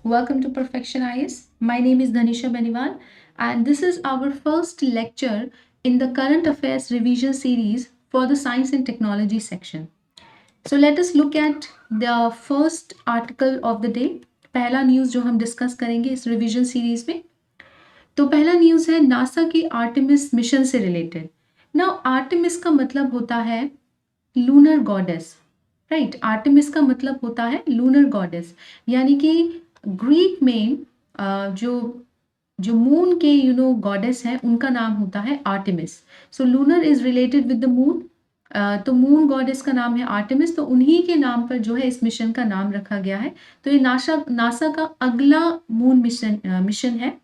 Welcome to Perfection IS. My name is Dhanisha Beniwal, and this is our first lecture in the Current Affairs Revision series for the Science and Technology section. So let us look at the first article of the day. पहला news जो हम discuss करेंगे इस revision series में, तो पहला news है NASA की आर्टेमिस मिशन से रिलेटेड. नाउ आर्टेमिस का मतलब होता है लूनर गॉडेस, राइट. आर्टेमिस का मतलब होता है लूनर गॉडेस, यानी कि ग्रीक में जो मून के गॉडेस है उनका नाम होता है Artemis. So lunar is related with the moon, तो मून गॉडेस का नाम है आर्टेमिस, तो उन्हीं के नाम पर जो है इस मिशन का नाम रखा गया है. तो ये नासा का अगला मून मिशन है.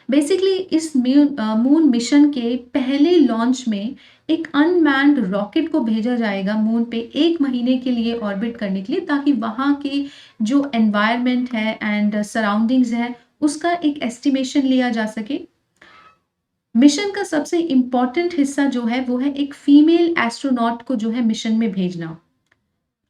बेसिकली इस मून मिशन के पहले लॉन्च में एक अनमैन्ड रॉकेट को भेजा जाएगा मून पे 1 महीने के लिए ऑर्बिट करने के लिए, ताकि वहाँ के जो एनवायरनमेंट है एंड सराउंडिंग्स है उसका एक एस्टिमेशन लिया जा सके. मिशन का सबसे इम्पॉर्टेंट हिस्सा जो है वो है एक फीमेल एस्ट्रोनॉट को जो है मिशन में भेजना.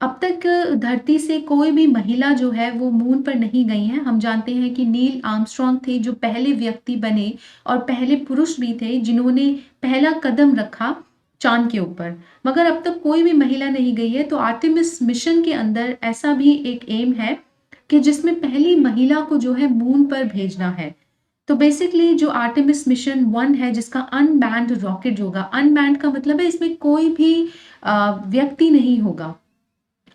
अब तक धरती से कोई भी महिला जो है वो मून पर नहीं गई है. हम जानते हैं कि नील आर्मस्ट्रॉन्ग थे जो पहले व्यक्ति बने और पहले पुरुष भी थे जिन्होंने पहला कदम रखा चांद के ऊपर, मगर अब तक कोई भी महिला नहीं गई है. तो आर्टेमिस मिशन के अंदर ऐसा भी एक एम है कि जिसमें पहली महिला को जो है मून पर भेजना है. तो बेसिकली जो आर्टेमिस मिशन 1 है जिसका अनमैन्ड रॉकेट होगा, अनमैन्ड का मतलब है इसमें कोई भी व्यक्ति नहीं होगा.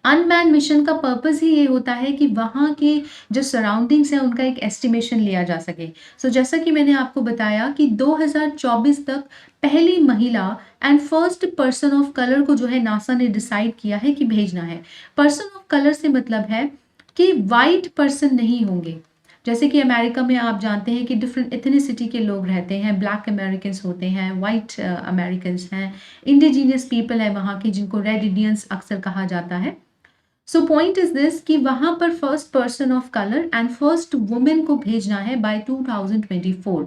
अनमैन्ड मिशन का पर्पस ही ये होता है कि वहाँ के जो सराउंडिंग्स हैं उनका एक एस्टिमेशन लिया जा सके. सो जैसा कि मैंने आपको बताया कि 2024 तक पहली महिला and first person of colour को जो है नासा ने डिसाइड किया है कि भेजना है. पर्सन ऑफ कलर से मतलब है कि वाइट पर्सन नहीं होंगे. जैसे कि अमेरिका में आप जानते हैं कि डिफरेंट एथनिसिटी के लोग रहते हैं. ब्लैक अमेरिकन्स होते हैं, वाइट अमेरिकन्स हैं, इंडिजीनियस पीपल है वहाँ के जिनको रेड इंडियंस अक्सर कहा जाता है. सो पॉइंट इज दिस कि वहाँ पर first person of colour and first women को भेजना है बाय 2024.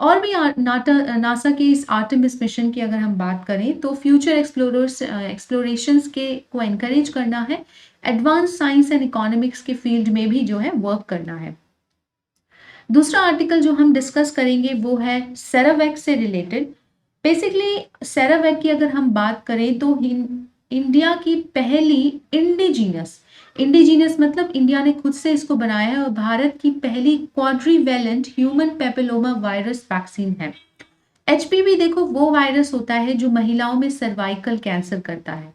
और भी नासा के इस आर्टेमिस मिशन की अगर हम बात करें तो फ्यूचर एक्सप्लोरेशंस के को एनकरेज करना है. एडवांस साइंस एंड इकोनॉमिक्स के फील्ड में भी जो है वर्क करना है. दूसरा आर्टिकल जो हम डिस्कस करेंगे वो है सेरावेक से रिलेटेड. बेसिकली सेरावेक की अगर हम बात करें तो इंडिया की पहली इंडिजीनियस मतलब इंडिया ने खुद से इसको बनाया है और भारत की पहली quadrivalent human papilloma virus vaccine है. HPV देखो वो वायरस होता है जो महिलाओं में सर्वाइकल कैंसर करता है.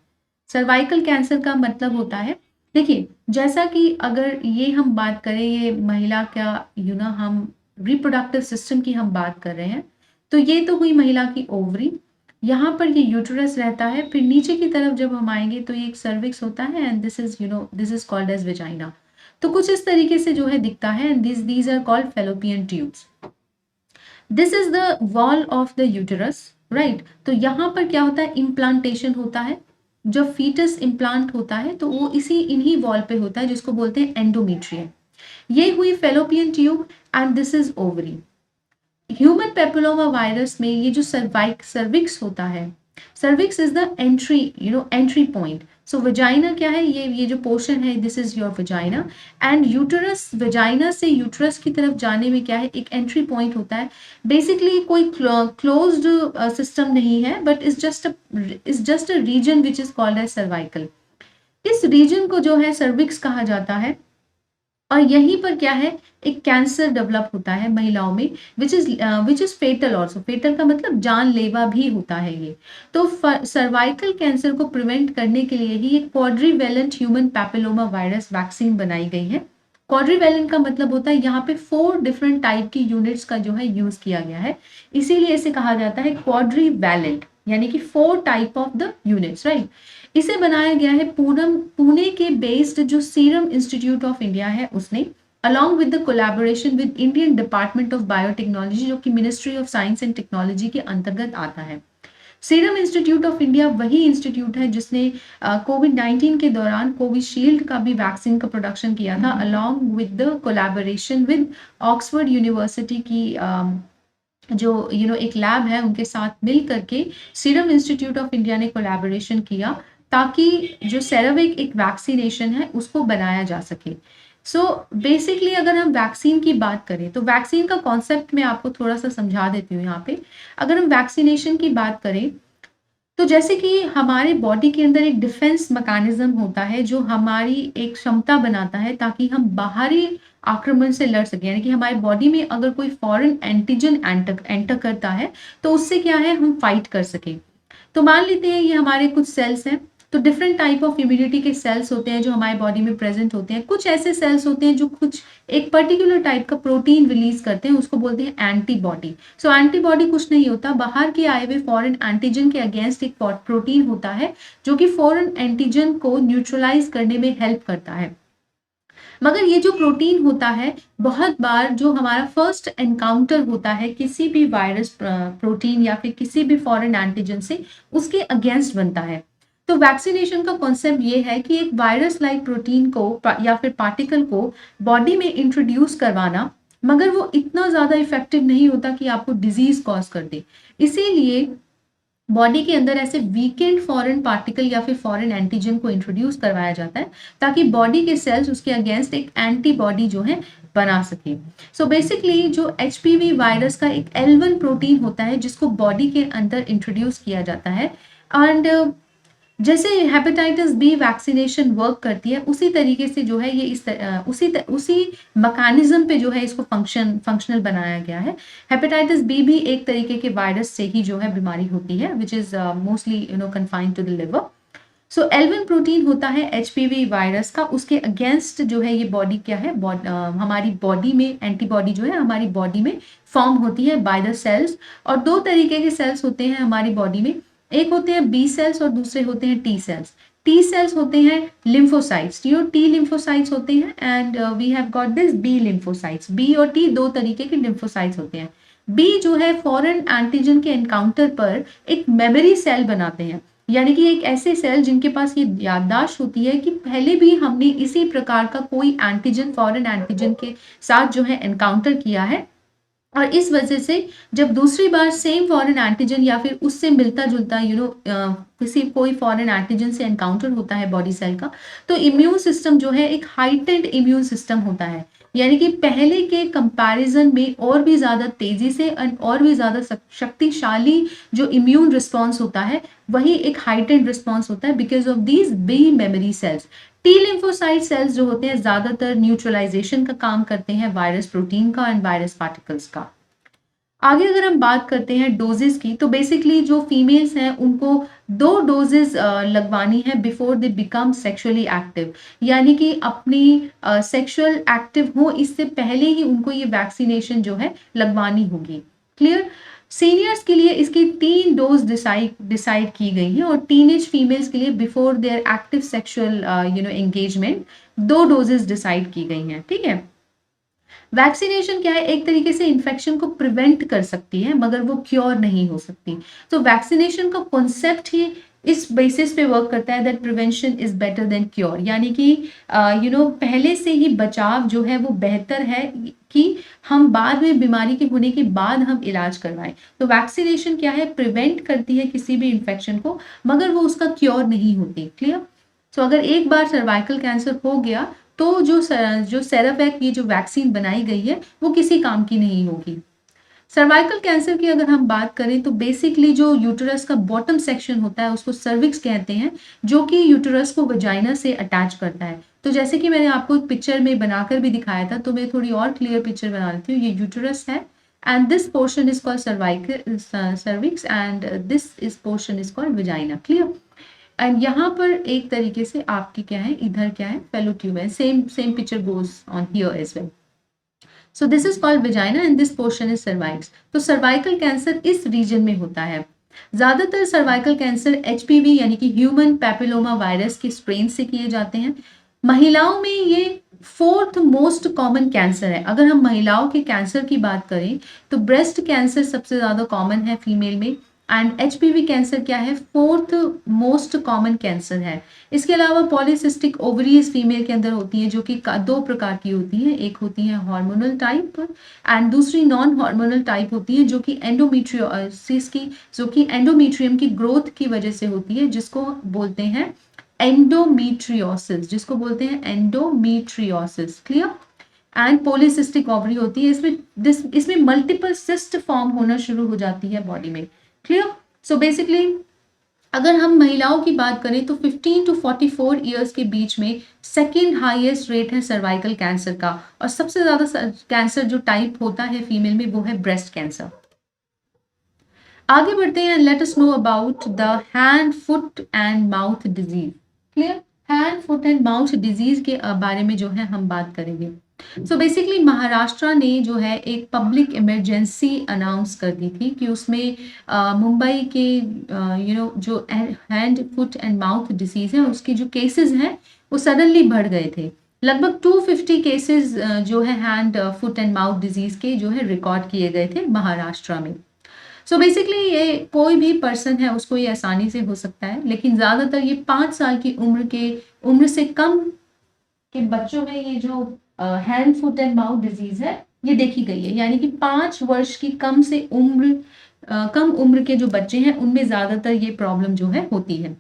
सर्वाइकल कैंसर का मतलब होता है, देखिए जैसा कि अगर ये हम बात करें ये महिला का हम रिप्रोडक्टिव सिस्टम की हम बात कर रहे हैं, तो ये तो हुई महिला की ओवरी, यहाँ पर ये यूट्रस रहता है. फिर नीचे की तरफ जब हम आएंगे तो ये एक सर्विक्स होता है and this is called as vagina. तो कुछ इस तरीके से जो है दिखता है and these are called fallopian tubes. This is the wall of the uterus, right. तो यहाँ पर क्या होता है, इम्प्लांटेशन होता है. जब फीटस इम्प्लांट होता है तो वो इन्हीं वॉल पे होता है जिसको बोलते हैं एंडोमेट्रियम. ये हुई fallopian tube and this is ovary. Human papilloma virus में ये जो सर्विक्स होता है, cervix is the entry point. So vagina क्या है, ये जो पोर्शन है this is your vagina and uterus. Vagina से यूटरस की तरफ जाने में क्या है, एक एंट्री पॉइंट होता है. बेसिकली कोई क्लोज्ड सिस्टम नहीं है but is just a region which is called as cervical. इस रीजन को जो है सर्विक्स कहा जाता है और यहीं पर क्या है, एक कैंसर डेवलप होता है महिलाओं में विच इज फेटल ऑल्सो. फेटल का मतलब जानलेवा भी होता है ये. तो सर्वाइकल कैंसर को प्रिवेंट करने के लिए ही एक quadrivalent human papilloma virus vaccine बनाई गई है. क्वाड्रीवेलेंट का मतलब होता है यहाँ पे 4 डिफरेंट टाइप की यूनिट्स का जो है यूज किया गया है, इसीलिए इसे कहा जाता है क्वाड्रीवेलेंट, यानी कि 4 type of the units, right. इसे बनाया गया है पुणे के बेस्ड जो सीरम इंस्टीट्यूट ऑफ इंडिया है उसने, along with the collaboration with Indian department of biotechnology जो कि ministry of science and technology के अंतर्गत आता है. सीरम इंस्टीट्यूट ऑफ इंडिया वही इंस्टीट्यूट है जिसने कोविड-19 के दौरान कोविशील्ड का भी वैक्सीन का प्रोडक्शन किया था along with the collaboration with Oxford university की जो एक लैब है उनके साथ मिल करके सीरम इंस्टीट्यूट ऑफ इंडिया ने कोलैबोरेशन किया ताकि जो सेराविक एक वैक्सीनेशन है उसको बनाया जा सके. सो बेसिकली अगर हम वैक्सीन की बात करें तो वैक्सीन का कॉन्सेप्ट मैं आपको थोड़ा सा समझा देती हूँ यहाँ पे। अगर हम वैक्सीनेशन की बात करें तो जैसे कि हमारे बॉडी के अंदर एक डिफेंस मैकेनिज्म होता है जो हमारी एक क्षमता बनाता है ताकि हम बाहरी आक्रमण से लड़ सकें, यानी कि हमारी बॉडी में अगर कोई फॉरेन एंटीजन एंटर एंटर करता है तो उससे क्या है हम फाइट कर सकें। तो मान लेते हैं ये हमारे कुछ सेल्स हैं। तो डिफरेंट टाइप ऑफ इम्यूनिटी के सेल्स होते हैं जो हमारे बॉडी में प्रेजेंट होते हैं। कुछ ऐसे सेल्स होते हैं जो कुछ एक पर्टिकुलर टाइप का प्रोटीन रिलीज करते हैं, उसको बोलते हैं एंटीबॉडी। सो एंटीबॉडी कुछ नहीं होता, बाहर के आए हुए फॉरेन एंटीजन के अगेंस्ट एक प्रोटीन होता है जो कि फॉरेन एंटीजन को न्यूट्रलाइज करने में हेल्प करता है। मगर ये जो प्रोटीन होता है बहुत बार जो हमारा फर्स्ट एनकाउंटर होता है किसी भी वायरस प्रोटीन या फिर किसी भी फॉरेन एंटीजन से, उसके अगेंस्ट बनता है। तो वैक्सीनेशन का कॉन्सेप्ट ये है कि एक वायरस लाइक प्रोटीन को या फिर पार्टिकल को बॉडी में इंट्रोड्यूस करवाना, मगर वो इतना ज्यादा इफेक्टिव नहीं होता कि आपको डिजीज कॉज कर दे। इसीलिए बॉडी के अंदर ऐसे वीकेंड फॉरेन पार्टिकल या फिर फॉरेन एंटीजन को इंट्रोड्यूस करवाया जाता है ताकि बॉडी के सेल्स उसके अगेंस्ट एक एंटीबॉडी जो है बना सके। सो बेसिकली जो एचपीवी वायरस का एक L1 प्रोटीन होता है जिसको बॉडी के अंदर इंट्रोड्यूस किया जाता है। एंड जैसे हेपेटाइटिस बी वैक्सीनेशन वर्क करती है उसी तरीके से जो है ये उसी मैकेनिज्म पे जो है इसको फंक्शनल बनाया गया है। हेपेटाइटिस बी भी एक तरीके के वायरस से ही जो है बीमारी होती है which is mostly confined to the liver. So L1 protein होता है एचपीवी वायरस का, उसके अगेंस्ट जो है ये बॉडी क्या है हमारी बॉडी में एंटीबॉडी जो है हमारी बॉडी में फॉर्म होती है बाय द सेल्स। और दो तरीके के सेल्स होते हैं हमारी बॉडी में, एक होते हैं बी सेल्स और दूसरे होते हैं टी सेल्स। टी सेल्स होते हैं लिम्फोसाइट्स, टी लिम्फोसाइट्स होते हैं and we have got this B lymphocytes. B और टी दो तरीके के लिम्फोसाइट्स होते हैं। बी जो है फॉरेन एंटीजन के एनकाउंटर पर एक मेमोरी सेल बनाते हैं, यानी कि एक ऐसे सेल जिनके पास ये याददाश्त होती है कि पहले भी हमने इसी प्रकार का कोई एंटीजन फॉरेन एंटीजन के साथ जो है एनकाउंटर किया है, और इस वजह से जब दूसरी बार सेम फॉरेन एंटीजन या फिर उससे मिलता जुलता किसी कोई फॉरेन एंटीजन से एनकाउंटर होता है बॉडी सेल का, तो इम्यून सिस्टम जो है एक हाइटेंड इम्यून सिस्टम होता है, यानी कि पहले के कंपैरिजन में और भी ज्यादा तेजी से और भी ज्यादा शक्तिशाली जो इम्यून रिस्पॉन्स होता है वही एक हाइटेंड रिस्पॉन्स होता है because of these B memory cells. T lymphocyte cells जो होते हैं ज्यादातर न्यूट्रलाइजेशन का काम करते हैं वायरस प्रोटीन का एंड वायरस पार्टिकल्स का। आगे अगर हम बात करते हैं डोजेस की, तो बेसिकली जो फीमेल्स हैं उनको 2 डोजेस लगवानी है before they become sexually active, यानी कि अपनी सेक्सुअल एक्टिव हो इससे पहले ही उनको ये वैक्सीनेशन जो है लगवानी होगी। क्लियर। सीनियर्स के लिए इसकी 3 डोज डिसाइड की गई है और टीनेज फीमेल्स के लिए before their active sexual engagement 2 doses decide की गई हैं। ठीक है। वैक्सीनेशन क्या है, एक तरीके से इन्फेक्शन को प्रिवेंट कर सकती है मगर वो क्योर नहीं हो सकती। तो वैक्सीनेशन का कॉन्सेप्ट ही इस बेसिस पे वर्क करता है that prevention is better than cure, यानी कि पहले से ही बचाव जो है वो बेहतर है कि हम बाद में बीमारी के होने के बाद हम इलाज करवाएं। तो वैक्सीनेशन क्या है, प्रिवेंट करती है किसी भी इन्फेक्शन को मगर वो उसका क्योर नहीं होती। क्लियर। तो अगर एक बार सर्वाइकल कैंसर हो गया तो जो सेरावैक ये जो वैक्सीन बनाई गई है वो किसी काम की नहीं होगी। सर्वाइकल कैंसर की अगर हम बात करें तो बेसिकली जो यूटरस का बॉटम सेक्शन होता है उसको सर्विक्स कहते हैं, जो कि यूटरस को वजाइना से अटैच करता है। तो जैसे कि मैंने आपको पिक्चर में बनाकर भी दिखाया था, तो मैं थोड़ी और क्लियर पिक्चर बना लेती हूँ। ये यूटरस है and this portion is called cervix and this is portion is called vagina. Clear. And यहाँ पर एक तरीके से आपकी क्या है, इधर क्या है, फेलोट्यूब है। Same picture goes on here as well. So this is called vagina and this portion is cervix. तो सर्वाइकल कैंसर इस रीजन में होता है। ज्यादातर सर्वाइकल कैंसर एचपीवी यानी कि ह्यूमन पैपिलोमा वायरस के स्ट्रेन से किए जाते हैं। महिलाओं में ये 4th मोस्ट कॉमन कैंसर है। अगर हम महिलाओं के कैंसर की बात करें तो ब्रेस्ट कैंसर सबसे ज्यादा कॉमन है फीमेल में एंड एचपीवी कैंसर क्या है, 4th मोस्ट कॉमन कैंसर है। इसके अलावा पॉलीसिस्टिक ओवरीज फीमेल के अंदर होती हैं जो कि 2 प्रकार की होती हैं, एक होती है हार्मोनल टाइप एंड दूसरी नॉन हार्मोनल टाइप होती है जो कि एंडोमेट्रियोसिस की जो कि एंडोमेट्रियम की ग्रोथ की वजह से होती है, जिसको बोलते हैं एंडोमीट्रियोसिस, जिसको बोलते हैं endometriosis, clear. And polycystic ovary होती है, इसमें मल्टीपल सिस्ट फॉर्म होना शुरू हो जाती है बॉडी में, क्लियर। सो बेसिकली अगर हम महिलाओं की बात करें तो 15 टू 44 ईयर्स के बीच में सेकेंड हाईएस्ट रेट है सर्वाइकल कैंसर का, और सबसे ज्यादा कैंसर जो टाइप होता है फीमेल में वो है ब्रेस्ट कैंसर। आगे बढ़ते हैं, let us know about the hand foot and mouth disease, clear. Hand foot and mouth disease के बारे में जो है हम बात करेंगे। सो बेसिकली महाराष्ट्र ने जो है एक पब्लिक इमरजेंसी अनाउंस कर दी थी कि उसमें मुंबई के जो hand foot and mouth disease है उसके जो केसेस हैं वो सडनली बढ़ गए थे। लगभग 250 केसेस जो है hand foot and mouth disease के जो है रिकॉर्ड किए गए थे महाराष्ट्र में। सो बेसिकली ये कोई भी पर्सन है उसको ये आसानी से हो सकता है, लेकिन ज़्यादातर ये 5 साल की उम्र से कम के बच्चों में ये जो hand foot and mouth disease है ये देखी गई है। यानी कि 5 वर्ष की कम उम्र के जो बच्चे हैं उनमें ज़्यादातर ये प्रॉब्लम जो है होती है।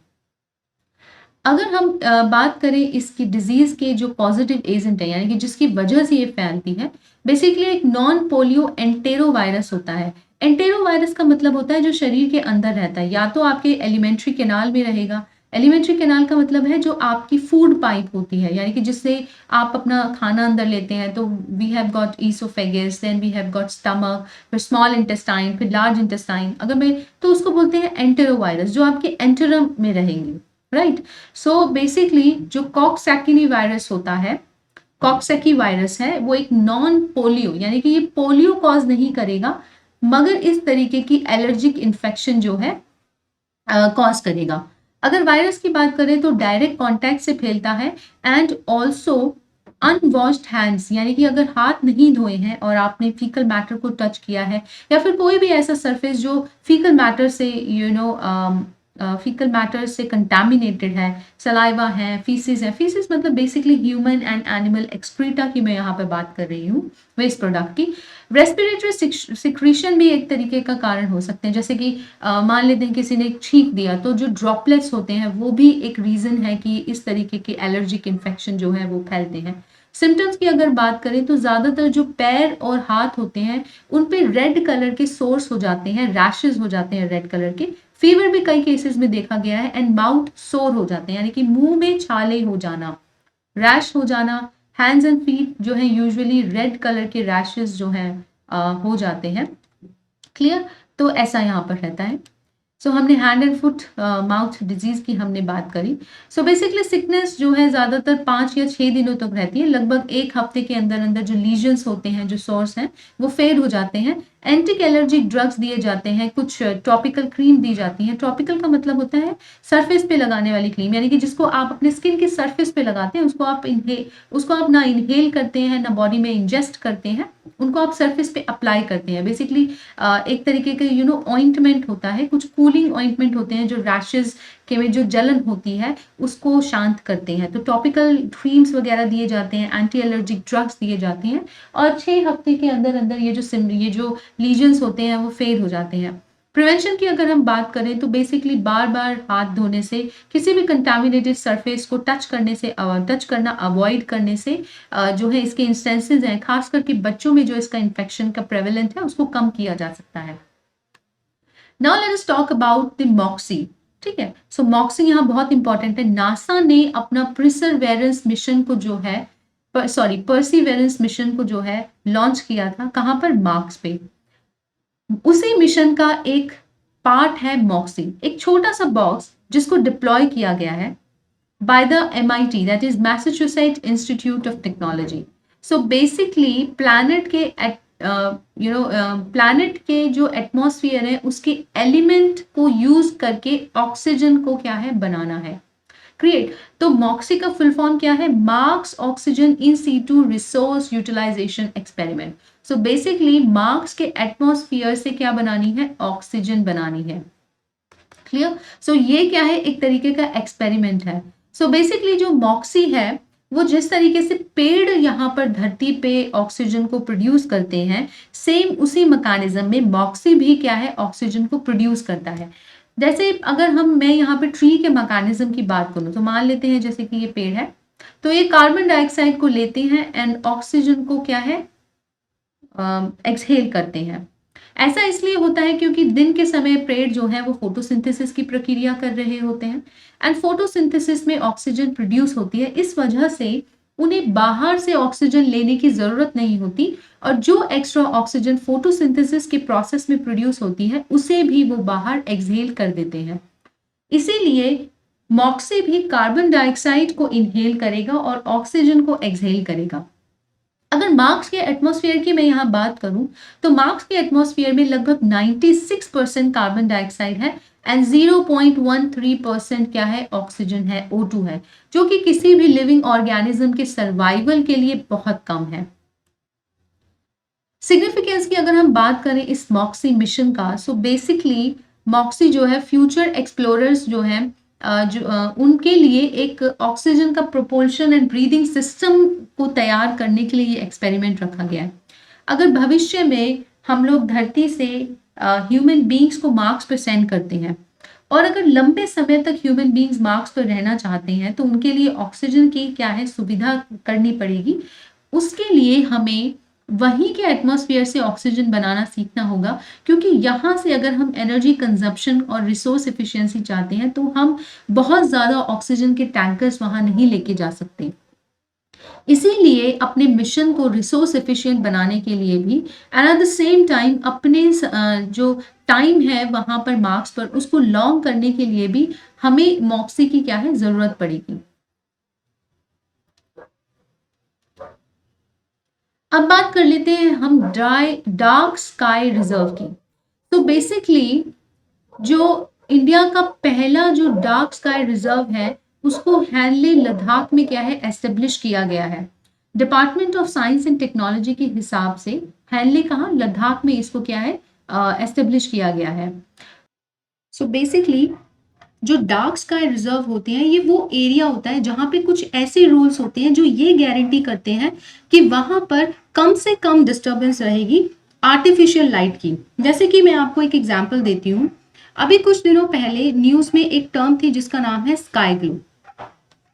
अगर हम बात करें इसकी डिजीज के जो पॉजिटिव एजेंट है, यानी कि जिसकी वजह से ये फैलती है, बेसिकली एक नॉन पोलियो एंटेरो वायरस होता है। एंटेरो वायरस का मतलब होता है जो शरीर के अंदर रहता है, या तो आपके एलिमेंट्री कैनाल में रहेगा। एलिमेंट्री कैनाल का मतलब है जो आपकी फूड पाइप होती है, यानी कि जिससे आप अपना खाना अंदर लेते हैं। तो we have got oesophagus, then we have got stomach, फिर स्मॉल इंटेस्टाइन, फिर लार्ज इंटेस्टाइन। अगर मैं तो उसको बोलते हैं एंटेरो वायरस, जो आपके एंटेरम में रहेंगे, राइट। सो बेसिकली जो कॉक्सैकिनी वायरस होता है, कॉक्सैकी वायरस है, वो एक नॉन पोलियो, यानी कि ये पोलियो कॉज नहीं करेगा, मगर इस तरीके की एलर्जिक इन्फेक्शन जो है कॉज करेगा। अगर वायरस की बात करें तो डायरेक्ट कांटेक्ट से फैलता है, एंड ऑल्सो अनवॉश्ड हैंड्स, यानी कि अगर हाथ नहीं धोए हैं और आपने फीकल मैटर को टच किया है, या फिर कोई भी ऐसा सरफेस जो फीकल मैटर से फीकल मैटर से कंटामिनेटेड है, सलाइवा है, फीसिस है। फीसिस मतलब basically human and animal excreta की मैं यहाँ पे बात कर रही हूँ, वेस्ट प्रोडक्ट की। रेस्पिरेटरी सिक्रीशन भी एक तरीके का कारण हो सकते हैं, जैसे कि मान लेते हैं किसी ने छींक दिया तो जो ड्रॉपलेट्स होते हैं वो भी एक रीजन है कि इस तरीके के एलर्जिक इन्फेक्शन जो है वो फैलते हैं। सिम्टम्स की अगर बात करें तो ज्यादातर जो पैर और हाथ होते हैं उन पे रेड कलर के सोर्स हो जाते हैं, रैशेस हो जाते हैं रेड कलर के। फीवर भी कई केसेस में देखा गया है, एंड माउथ सोर हो जाते हैं, यानी कि मुंह में छाले हो जाना, रैश हो जाना। हैंड्स एंड फीट जो है यूजुअली रेड कलर के रैशेस जो हैं हो जाते हैं, क्लियर। तो ऐसा यहाँ पर रहता है। सो हमने hand and foot mouth disease की हमने बात करी। सो बेसिकली सिकनेस जो है ज्यादातर 5 या 6 दिनों तक रहती है। लगभग 1 हफ्ते के अंदर अंदर जो लीजन्स होते हैं, जो सोर्स हैं, वो फेड हो जाते हैं। एंटी एलर्जिक ड्रग्स दिए जाते हैं, कुछ टॉपिकल क्रीम दी जाती है। टॉपिकल का मतलब होता है सरफेस पे लगाने वाली क्रीम, यानी कि जिसको आप अपने स्किन की सरफेस पे लगाते हैं, उसको आप ना इनहेल करते हैं ना बॉडी में इंजेस्ट करते हैं, उनको आप सरफेस पे अप्लाई करते हैं। बेसिकली एक तरीके का ऑइंटमेंट होता है, कुछ कूलिंग ऑइंटमेंट होते हैं जो रैशेज के में जो जलन होती है उसको शांत करते हैं। तो टॉपिकल क्रीम्स वगैरह दिए जाते हैं, एंटी एलर्जिक ड्रग्स दिए जाते हैं, और 6 हफ्ते के अंदर अंदर ये जो लीजन्स होते हैं वो फेड हो जाते हैं। प्रिवेंशन की अगर हम बात करें तो बेसिकली बार बार हाथ धोने से, किसी भी कंटामिनेटेड सरफेस को टच करना अवॉइड करने से जो है इसके इंस्टेंसेस हैं, खास करके बच्चों में जो इसका इन्फेक्शन का प्रेवलेंट है उसको कम किया जा सकता है। Now let us talk about the Moxie, ठीक है। सो मॉक्सी यहाँ बहुत इंपॉर्टेंट है। नासा ने अपना परसिवेरेंस मिशन को जो है लॉन्च किया था, कहाँ पर, मार्स पे। उसी मिशन का एक पार्ट है मॉक्सी, एक छोटा सा बॉक्स जिसको डिप्लॉय किया गया है by the MIT, that is Massachusetts institute of technology. So basically planet के जो एटमॉस्फेयर है उसके एलिमेंट को यूज करके ऑक्सीजन को क्या है बनाना है, क्रिएट। तो मॉक्सी का फुल फॉर्म क्या है, Mars oxygen in situ resource utilisation experiment. So basically Mars के एटमॉस्फेयर से क्या बनानी है, ऑक्सीजन बनानी है, क्लियर। सो ये क्या है, एक तरीके का एक्सपेरिमेंट है। सो बेसिकली जो मॉक्सी है वो जिस तरीके से पेड़ यहाँ पर धरती पे ऑक्सीजन को प्रोड्यूस करते हैं, सेम उसी मैकेनिज्म में मॉक्सी भी क्या है, ऑक्सीजन को प्रोड्यूस करता है। जैसे अगर मैं यहाँ पे ट्री के मैकेनिज्म की बात करूँ, तो मान लेते हैं जैसे कि ये पेड़ है, तो ये कार्बन डाइऑक्साइड को लेते हैं एंड ऑक्सीजन को क्या है, एक्सहेल करते हैं। ऐसा इसलिए होता है क्योंकि दिन के समय पेड़ जो है वो फोटोसिंथेसिस की प्रक्रिया कर रहे होते हैं एंड फोटोसिंथेसिस में ऑक्सीजन प्रोड्यूस होती है। इस वजह से उन्हें बाहर से ऑक्सीजन लेने की जरूरत नहीं होती और जो एक्स्ट्रा ऑक्सीजन फोटोसिंथेसिस के प्रोसेस में प्रोड्यूस होती है उसे भी वो बाहर एक्सहेल कर देते हैं। इसीलिए मॉक्सी भी कार्बन डाइऑक्साइड को इनहेल करेगा और ऑक्सीजन को एक्सहेल करेगा। अगर मार्स के एटमॉस्फेयर की मैं यहाँ बात करूं, तो मार्स के एटमॉस्फेयर में लगभग 96% कार्बन डाइऑक्साइड है एंड 0.13% क्या है, ऑक्सीजन है, O2 है, जो कि किसी भी लिविंग ऑर्गेनिज्म के सर्वाइवल के लिए बहुत कम है। सिग्निफिकेंस की अगर हम बात करें इस मॉक्सी मिशन का, सो बेसिकली मॉक्सी जो है फ्यूचर एक्सप्लोरर्स जो है उनके लिए एक ऑक्सीजन का प्रोपल्शन एंड ब्रीदिंग सिस्टम को तैयार करने के लिए ये एक्सपेरिमेंट रखा गया है। अगर भविष्य में हम लोग धरती से ह्यूमन बींग्स को मार्स पर सेंड करते हैं और अगर लंबे समय तक ह्यूमन बींग्स मार्स पर रहना चाहते हैं तो उनके लिए ऑक्सीजन की क्या है, सुविधा करनी पड़ेगी। उसके लिए हमें वहीं के एटमॉस्फेयर से ऑक्सीजन बनाना सीखना होगा, क्योंकि यहाँ से अगर हम एनर्जी कंजप्शन और रिसोर्स एफिशिएंसी चाहते हैं तो हम बहुत ज़्यादा ऑक्सीजन के टैंकर्स वहाँ नहीं लेके जा सकते। इसीलिए अपने मिशन को रिसोर्स एफिशिएंट बनाने के लिए भी and at the same time अपने जो टाइम है वहाँ पर मार्स पर उसको लॉन्ग करने के लिए भी हमें मॉक्सी की क्या है, ज़रूरत पड़ेगी। अब बात कर लेते हैं हम डार्क स्काई रिजर्व की। तो बेसिकली जो इंडिया का पहला जो डार्क स्काई रिजर्व है उसको हैनले लद्दाख में क्या है, एस्टेब्लिश किया गया है। Department of science and technology के हिसाब से हैनले कहाँ, लद्दाख में इसको क्या है, एस्टेब्लिश किया गया है। सो बेसिकली जो डार्क स्काई रिजर्व होते हैं ये वो एरिया होता है जहाँ पे कुछ ऐसे रूल्स होते हैं जो ये गारंटी करते हैं कि वहां पर कम से कम डिस्टरबेंस रहेगी आर्टिफिशियल लाइट की। जैसे कि मैं आपको एक एग्जांपल देती हूँ। अभी कुछ दिनों पहले न्यूज में एक टर्म थी जिसका नाम है स्काई ग्लो।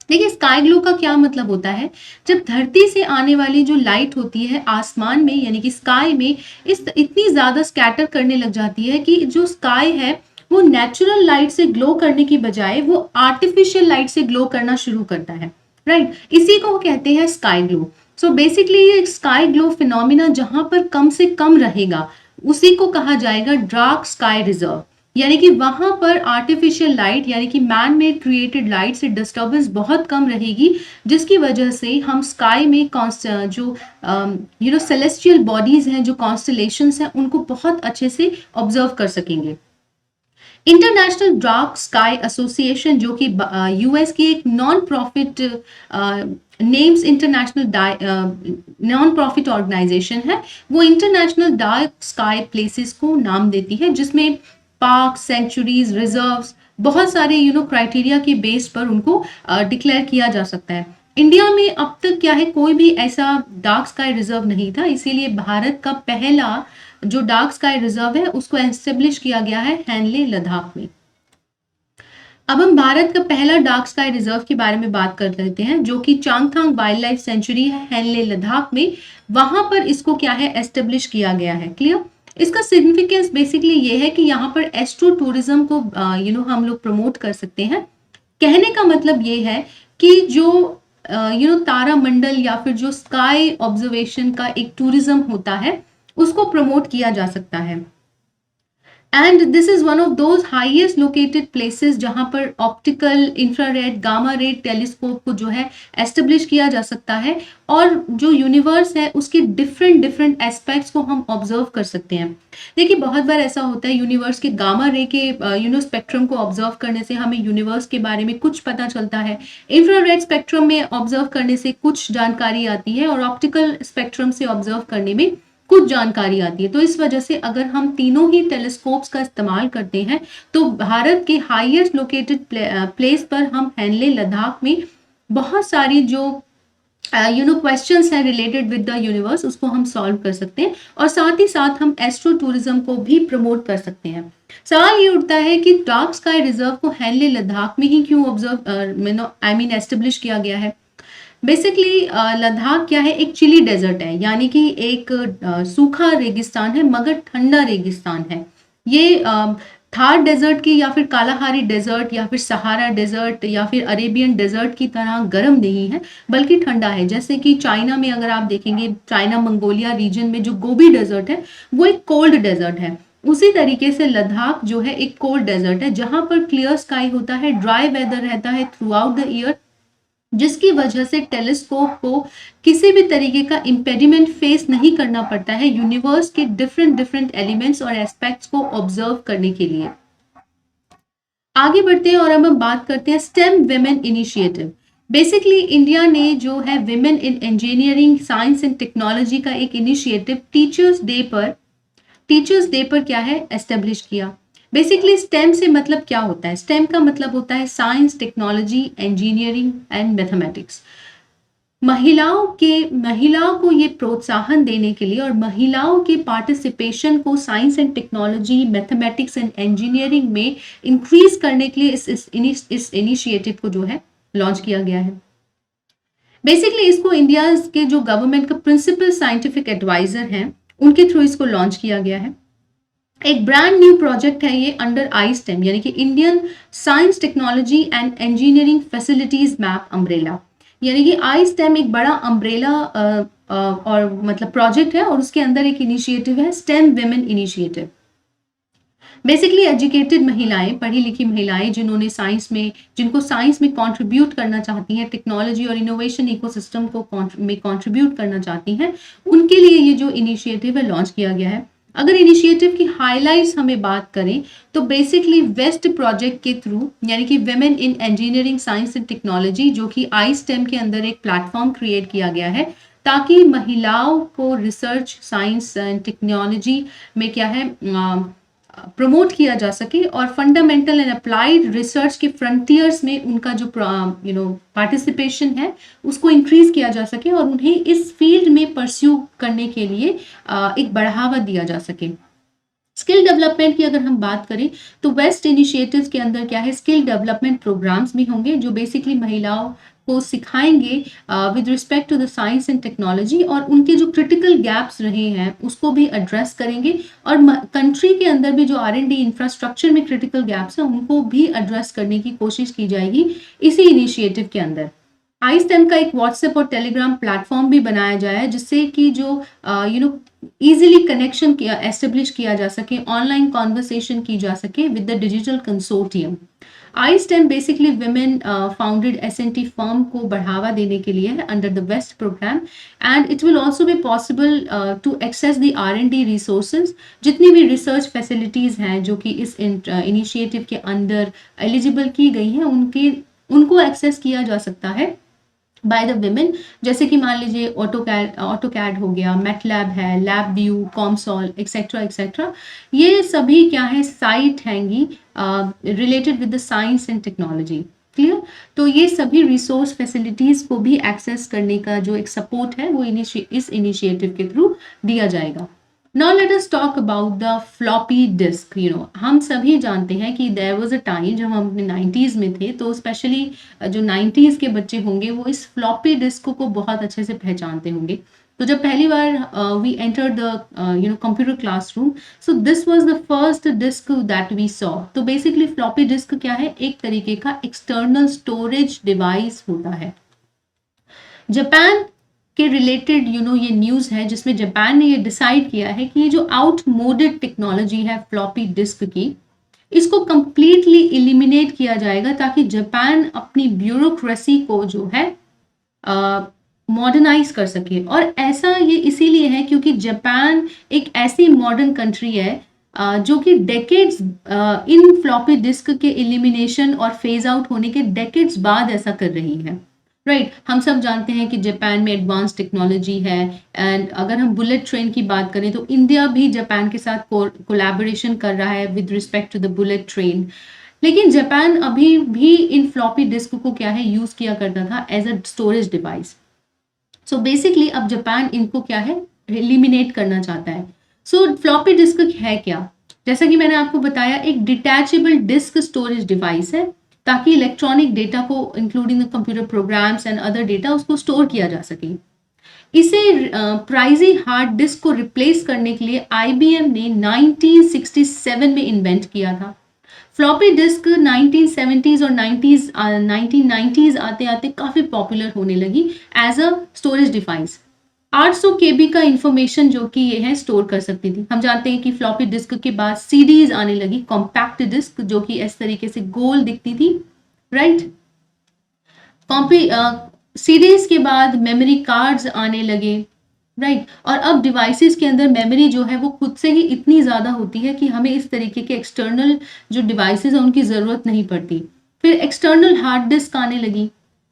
देखिए स्काई ग्लो का क्या मतलब होता है, जब धरती से आने वाली जो लाइट होती है आसमान में यानी कि स्काई में इतनी ज्यादा स्कैटर करने लग जाती है कि जो स्काई है वो नेचुरल लाइट से ग्लो करने की बजाय वो आर्टिफिशियल लाइट से ग्लो करना शुरू करता है, राइट। इसी को कहते हैं स्काई ग्लो। सो बेसिकली ये स्काई ग्लो फिनोमिना जहां पर कम से कम रहेगा उसी को कहा जाएगा डार्क स्काई रिजर्व, यानी कि वहां पर आर्टिफिशियल लाइट यानी कि मैन मेड क्रिएटेड लाइट से डिस्टर्बेंस बहुत कम रहेगी, जिसकी वजह से हम स्काई में जो सेलेस्टियल बॉडीज हैं, जो कॉन्स्टलेशंस हैं, उनको बहुत अच्छे से ऑब्जर्व कर सकेंगे। इंटरनेशनल डार्क स्काई एसोसिएशन जो कि यूएस की एक non profit names international non profit organisation है, वो इंटरनेशनल डार्क स्काई प्लेसेस को नाम देती है, जिसमें पार्क, सेंचुरीज, रिजर्व्स, बहुत सारे क्राइटेरिया के बेस पर उनको डिक्लेयर किया जा सकता है। इंडिया में अब तक क्या है, कोई भी ऐसा डार्क स्काई रिजर्व नहीं था, इसीलिए भारत का पहला जो डार्क स्काई रिजर्व है उसको एस्टेब्लिश किया गया है हैनले लद्दाख में। अब हम भारत का पहला डार्क स्काई रिजर्व के बारे में बात कर लेते हैं, जो कि चांगथांग वाइल्ड लाइफ सेंचुरी है हैनले लद्दाख में। वहां पर इसको क्या है, एस्टेब्लिश किया गया है। क्लियर। इसका सिग्निफिकेंस बेसिकली ये है कि यहाँ पर एस्ट्रो टूरिज्म को हम लोग प्रमोट कर सकते हैं। कहने का मतलब ये है कि जो तारा मंडल या फिर जो स्काई ऑब्जर्वेशन का एक टूरिज्म होता है उसको प्रमोट किया जा सकता है। And this is one of those highest located places जहां पर optical, infrared, gamma red telescope को जो है एस्टेब्लिश किया जा सकता है और जो यूनिवर्स है उसके डिफरेंट एस्पेक्ट्स को हम ऑब्जर्व कर सकते हैं। देखिए बहुत बार ऐसा होता है यूनिवर्स के गामा रे के स्पेक्ट्रम को ऑब्जर्व करने से हमें यूनिवर्स के बारे में कुछ पता चलता है, इंफ्रारेड स्पेक्ट्रम में ऑब्जर्व करने से कुछ जानकारी आती है और ऑप्टिकल स्पेक्ट्रम से ऑब्जर्व करने में कुछ जानकारी आती है। तो इस वजह से अगर हम तीनों ही टेलीस्कोप्स का इस्तेमाल करते हैं तो भारत के हाईएस्ट लोकेटेड प्लेस पर हम हैनले लद्दाख में बहुत सारी जो क्वेश्चंस हैं रिलेटेड विद द यूनिवर्स उसको हम सॉल्व कर सकते हैं और साथ ही साथ हम एस्ट्रो टूरिज्म को भी प्रमोट कर सकते हैं। सवाल ये उठता है कि डार्क स्काई रिजर्व को हेनले लद्दाख में ही क्यों एस्टेब्लिश किया गया है। बेसिकली लद्दाख क्या है, एक चिली डेजर्ट है, यानी कि एक सूखा रेगिस्तान है मगर ठंडा रेगिस्तान है। ये थार डेजर्ट की या फिर कालाहारी डेजर्ट या फिर सहारा डेजर्ट या फिर अरेबियन डेजर्ट की तरह गर्म नहीं है, बल्कि ठंडा है। जैसे कि चाइना में अगर आप देखेंगे, चाइना मंगोलिया रीजन में जो गोबी डेजर्ट है वो एक कोल्ड डेजर्ट है। उसी तरीके से लद्दाख जो है एक कोल्ड डेजर्ट है, जहां पर क्लियर स्काई होता है, ड्राई वेदर रहता है थ्रू आउट द ईयर, जिसकी वजह से टेलीस्कोप को किसी भी तरीके का इम्पेडिमेंट फेस नहीं करना पड़ता है यूनिवर्स के डिफरेंट डिफरेंट एलिमेंट्स और एस्पेक्ट्स को ऑब्जर्व करने के लिए। आगे बढ़ते हैं और अब हम बात करते हैं stem women initiative. Basically India ने जो है women in engineering science and technology का एक इनिशिएटिव टीचर्स डे पर क्या है, एस्टेब्लिश किया। बेसिकली स्टेम से मतलब क्या होता है? स्टेम का मतलब होता है science, technology, engineering and mathematics. महिलाओं को ये प्रोत्साहन देने के लिए और महिलाओं के पार्टिसिपेशन को science and technology, mathematics and engineering में इंक्रीज करने के लिए इस इनिशिएटिव को जो है लॉन्च किया गया है। बेसिकली इसको इंडिया के जो गवर्नमेंट का प्रिंसिपल साइंटिफिक एडवाइजर हैं उनके थ्रू इसको लॉन्च किया गया है। एक ब्रांड न्यू प्रोजेक्ट है ये अंडर आई स्टेम, यानी कि Indian science technology and engineering facilities map umbrella. यानी कि आई स्टेम एक बड़ा अम्ब्रेला और मतलब प्रोजेक्ट है और उसके अंदर एक इनिशिएटिव है stem women initiative. Basically educated महिलाएं, पढ़ी लिखी महिलाएं जिनको साइंस में कंट्रीब्यूट करना चाहती हैं, टेक्नोलॉजी और इनोवेशन इकोसिस्टम को में कंट्रीब्यूट करना चाहती हैं, उनके लिए ये जो इनिशिएटिव है लॉन्च किया गया है। अगर इनिशिएटिव की हाइलाइट्स हमें बात करें तो बेसिकली वेस्ट प्रोजेक्ट के थ्रू, यानी कि women in engineering science and technology, जो कि आई स्टेम के अंदर एक प्लेटफॉर्म क्रिएट किया गया है ताकि महिलाओं को रिसर्च, साइंस एंड टेक्नोलॉजी में क्या है प्रमोट किया जा सके और फंडामेंटल एंड अप्लाइड रिसर्च के फ्रंटियर्स में उनका जो पार्टिसिपेशन है उसको इंक्रीज किया जा सके और उन्हें इस फील्ड में परस्यू करने के लिए एक बढ़ावा दिया जा सके। स्किल डेवलपमेंट की अगर हम बात करें तो वेस्ट इनिशिएटिव्स के अंदर क्या है, स्किल डेवलपमेंट प्रोग्राम्स भी होंगे जो बेसिकली महिलाओं को सिखाएंगे with respect to the science and technology और उनके जो क्रिटिकल गैप्स रहे हैं उसको भी एड्रेस करेंगे और कंट्री के अंदर भी जो R&D इंफ्रास्ट्रक्चर में क्रिटिकल गैप्स हैं उनको भी एड्रेस करने की कोशिश की जाएगी इसी इनिशिएटिव के अंदर। आई स्टेम का एक व्हाट्सएप और टेलीग्राम प्लेटफॉर्म भी बनाया जाए है जिससे कि जो इजीली कनेक्शन एस्टेब्लिश किया जा सके, ऑनलाइन कॉन्वर्सेशन की जा सके with the digital consortium. I STEM basically women founded S&T firm को बढ़ावा देने के लिए है under the west programme and it will also be possible to access the R&D resources. जितनी भी रिसर्च फैसिलिटीज हैं जो कि इस इनिशिएटिव के अंदर एलिजिबल की गई हैं उनको एक्सेस किया जा सकता है बाय द विमेन। जैसे कि मान लीजिए ऑटोकैड हो गया, मैटलैब है, लैब व्यू, कॉमसॉल एक्सेट्रा एक्सेट्रा, ये सभी क्या है साइट हैंगी related with the science and technology. Clear? तो ये सभी रिसोर्स फैसिलिटीज को भी एक्सेस करने का जो एक सपोर्ट है वो इस इनिशिएटिव के थ्रू दिया जाएगा। Now let us talk about the floppy disk. हम सभी जानते हैं कि there was a time जब हम अपने 90s में थे तो स्पेशली जो 90s के बच्चे होंगे वो इस floppy disk को बहुत अच्छे से पहचानते होंगे। तो जब पहली बार we entered the computer classroom, so this was the first disk that we saw. तो basically floppy disk क्या है, एक तरीके का external storage device होता है। जापान के रिलेटेड ये न्यूज़ है जिसमें जापान ने ये डिसाइड किया है कि ये जो आउटमोडेड टेक्नोलॉजी है फ्लॉपी डिस्क की, इसको कंप्लीटली एलिमिनेट किया जाएगा ताकि जापान अपनी ब्यूरोक्रेसी को जो है मॉडर्नाइज कर सके। और ऐसा ये इसीलिए है क्योंकि जापान एक ऐसी मॉडर्न कंट्री है जो कि डेकेड्स इन फ्लॉपी डिस्क के एलिमिनेशन और फेज आउट होने के डेकेड्स बाद ऐसा कर रही है। राइट, हम सब जानते हैं कि जापान में एडवांस टेक्नोलॉजी है एंड अगर हम बुलेट ट्रेन की बात करें तो इंडिया भी जापान के साथ कोलैबोरेशन कर रहा है with respect to the bullet train. लेकिन जापान अभी भी इन फ्लॉपी डिस्क को क्या है यूज किया करता था as a storage device. So basically अब जापान इनको क्या है एलिमिनेट करना चाहता है। सो फ्लॉपी डिस्क है क्या? जैसा कि मैंने आपको बताया, एक डिटैचेबल डिस्क स्टोरेज डिवाइस है ताकि इलेक्ट्रॉनिक डेटा को including the computer programs and other data उसको स्टोर किया जा सके। इसे प्राइजी हार्ड डिस्क को रिप्लेस करने के लिए आईबीएम ने 1967 में इन्वेंट किया था। फ्लॉपी डिस्क 1970s और 1990s आते आते काफी पॉपुलर होने लगी एज अ स्टोरेज डिवाइस। 800 केबी का इंफॉर्मेशन जो कि ये है स्टोर कर सकती थी। हम जानते हैं कि फ्लॉपी डिस्क के बाद सीडीज आने लगी, कॉम्पैक्ट डिस्क, जो कि इस तरीके से गोल दिखती थी, राइट। सीडीज के बाद मेमोरी कार्ड्स आने लगे, राइट। और अब डिवाइसेस के अंदर मेमोरी जो है वो खुद से ही इतनी ज़्यादा होती है कि हमें इस तरीके के एक्सटर्नल जो डिवाइसेस हैं उनकी ज़रूरत नहीं पड़ती। फिर एक्सटर्नल हार्ड डिस्क आने लगी,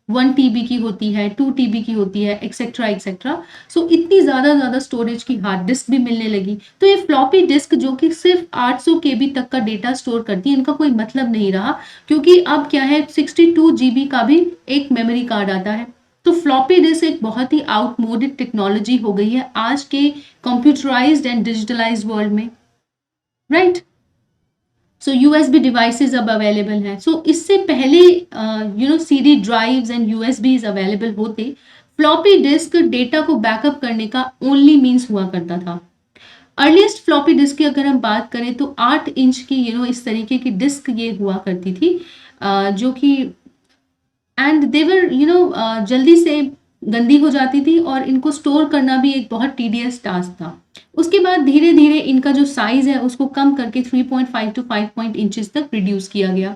1 TB की होती है, 2 TB की होती है, एक्सेट्रा एक्सेट्रा। सो इतनी ज़्यादा स्टोरेज की हार्ड डिस्क भी मिलने लगी। तो ये फ्लॉपी डिस्क जो कि सिर्फ 800 KB तक का डेटा स्टोर करती है, इनका कोई मतलब नहीं रहा, क्योंकि अब क्या है 62 GB का भी एक मेमोरी कार्ड आता है। तो फ्लॉपी डिस्क एक बहुत ही आउटमोडेड टेक्नोलॉजी हो गई है आज के कंप्यूटराइज्ड एंड डिजिटलाइज्ड वर्ल्ड में, राइट। सो यूएसबी डिवाइसेस अब अवेलेबल हैं। सो इससे पहले CD drives and USBs available होते, फ्लॉपी डिस्क डेटा को बैकअप करने का ओनली मींस हुआ करता था। अर्लीस्ट फ्लॉपी डिस्क की अगर हम बात करें तो 8 इंच की इस तरीके की डिस्क ये हुआ करती थी, जो कि एंड देवर जल्दी से गंदी हो जाती थी और इनको स्टोर करना भी एक बहुत टीडियस टास्क था। उसके बाद धीरे धीरे इनका जो साइज है उसको कम करके 3.5 to 5 इंचेस तक रिड्यूस किया गया,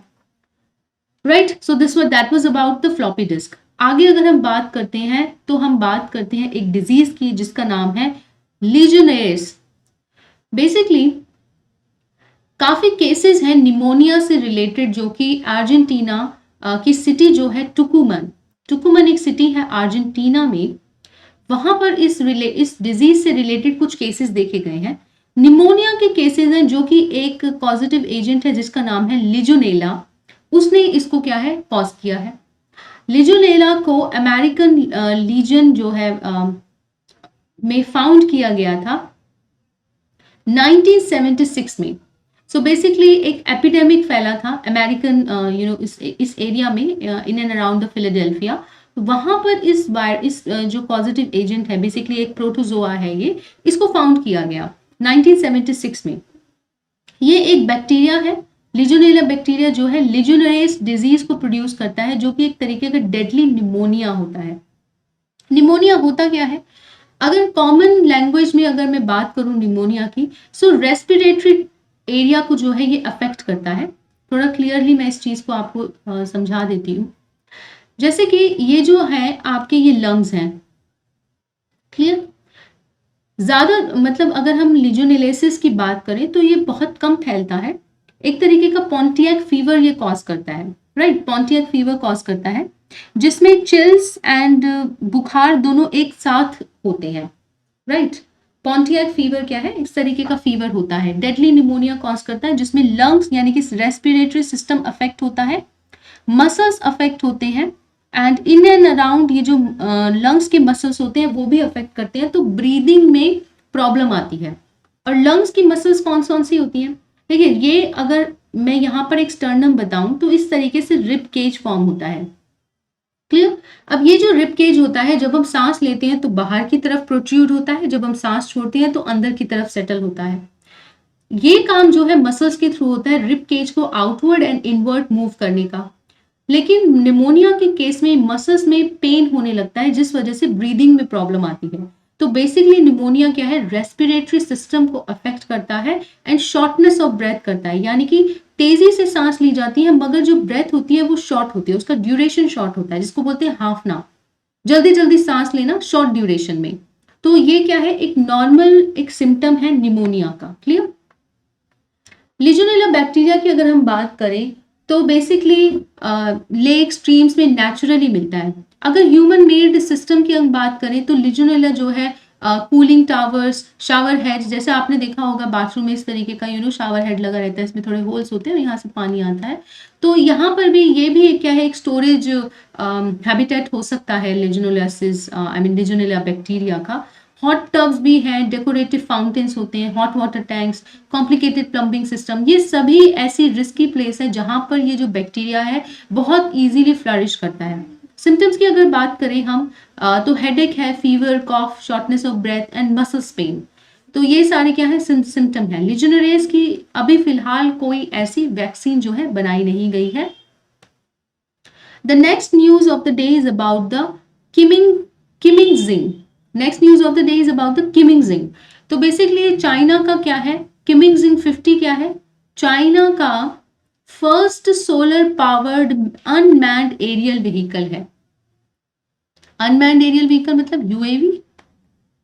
right. So that was about the floppy disk. आगे अगर हम बात करते हैं तो हम बात करते हैं एक डिजीज की जिसका नाम है लीजियनेयर्स। बेसिकली काफी केसेस हैं निमोनिया से रिलेटेड, जो कि अर्जेंटीना की सिटी जो है टुकुमन एक सिटी है अर्जेंटीना में, वहां पर इस डिजीज से रिलेटेड कुछ केसेस देखे गए हैं। निमोनिया के केसेस हैं जो कि एक पॉजिटिव एजेंट है जिसका नाम है लिजुनेला, उसने इसको क्या है कॉज किया है। लिजुनेला को अमेरिकन लीजन जो है में फाउंड किया गया था 1976 में। सो बेसिकली एक एपिडेमिक फैला था अमेरिकन इस एरिया में in and around the Philadelphia. वहां पर इस जो पॉजिटिव एजेंट है, बेसिकली एक प्रोटोजोआ है, ये इसको फाउंड किया गया 1976 में। ये एक बैक्टीरिया है, लिजुनेला बैक्टीरिया जो है लिजुनेरेस डिजीज को प्रोड्यूस करता है, जो कि एक तरीके का डेडली निमोनिया होता है। निमोनिया होता क्या है, अगर कॉमन लैंग्वेज में अगर मैं बात करूं निमोनिया की, सो रेस्पिरेटरी एरिया को जो है ये अफेक्ट करता है। थोड़ा क्लियरली मैं इस चीज को आपको समझा देती हूँ। जैसे कि ये जो है आपके ये लंग्स हैं, क्लियर। ज्यादा मतलब अगर हम लिजुनेलेसिस की बात करें तो ये बहुत कम फैलता है, एक तरीके का पॉन्टियक फीवर ये कॉज करता है, राइट। पॉन्टियक फीवर कॉज करता है जिसमें चिल्स एंड बुखार दोनों एक साथ होते हैं, राइट। पॉन्टियक फीवर क्या है, इस तरीके का फीवर होता है, डेडली निमोनिया कॉज करता है, जिसमें लंग्स यानी कि रेस्पिरेटरी सिस्टम अफेक्ट होता है, मसल्स अफेक्ट होते हैं, एंड इन एंड अराउंड ये जो लंग्स के मसल्स होते हैं वो भी अफेक्ट करते हैं, तो ब्रीदिंग में प्रॉब्लम आती है। और लंग्स की मसल्स कौन कौन सी होती हैं, देखिए ये अगर मैं यहाँ पर एक स्टर्नम बताऊं तो इस तरीके से रिब केज फॉर्म होता है, क्लियर। अब ये जो रिब केज होता है, जब हम सांस लेते हैं तो बाहर की तरफ प्रोट्रूड होता है, जब हम सांस छोड़ते हैं तो अंदर की तरफ सेटल होता है। ये काम जो है मसल्स के थ्रू होता है, रिब केज को आउटवर्ड एंड इनवर्ड मूव करने का। लेकिन निमोनिया के केस में मसल्स में पेन होने लगता है, जिस वजह से ब्रीदिंग में प्रॉब्लम आती है। तो बेसिकली निमोनिया क्या है, रेस्पिरेटरी सिस्टम को अफेक्ट करता है एंड शॉर्टनेस ऑफ ब्रेथ करता है, यानी कि तेजी से सांस ली जाती है मगर जो ब्रेथ होती है वो शॉर्ट होती है, उसका ड्यूरेशन शॉर्ट होता है, जिसको बोलते हैं हाफ ना, जल्दी जल्दी सांस लेना शॉर्ट ड्यूरेशन में। तो ये क्या है, एक नॉर्मल एक सिम्टम है निमोनिया का, क्लियर। लिजुनेला बैक्टीरिया की अगर हम बात करें तो बेसिकली लेक स्ट्रीम्स में नेचुरली मिलता है। अगर ह्यूमन मेड सिस्टम की हम बात करें तो लिजुनेला जो है कूलिंग टावर्स, शावर हेड, जैसे आपने देखा होगा बाथरूम में इस तरीके का शावर हेड लगा रहता है, इसमें थोड़े होल्स होते हैं और यहाँ से पानी आता है। तो यहाँ पर भी ये भी क्या है, एक स्टोरेज हैबिटेट हो सकता है लिजुनेलियासिस लिजुनेला बैक्टीरिया का। हॉट टब्स भी हैं, डेकोरेटिव फाउंटेन्स होते हैं, hot water tanks, complicated plumbing system, ये सभी ऐसी रिस्की प्लेस है जहां पर ये जो बैक्टीरिया है बहुत इजीली फ्लरिश करता है। सिम्टम्स की अगर बात करें हम तो हेडेक है, fever, cough, shortness of breath and muscles pain, तो ये सारे क्या है सिम्टम है। लीजियोनेरियाज की अभी फिलहाल कोई ऐसी वैक्सीन जो है बनाई नहीं गई है। The next news of the day is about the Kimmingzing. Next news of the day is about the Kimmingzing. तो बेसिकली चाइना का क्या है, Kimmingzing 50 क्या है, चाइना का first solar powered unmanned aerial vehicle है। अनमैन्ड एरियल व्हीकल मतलब UAV,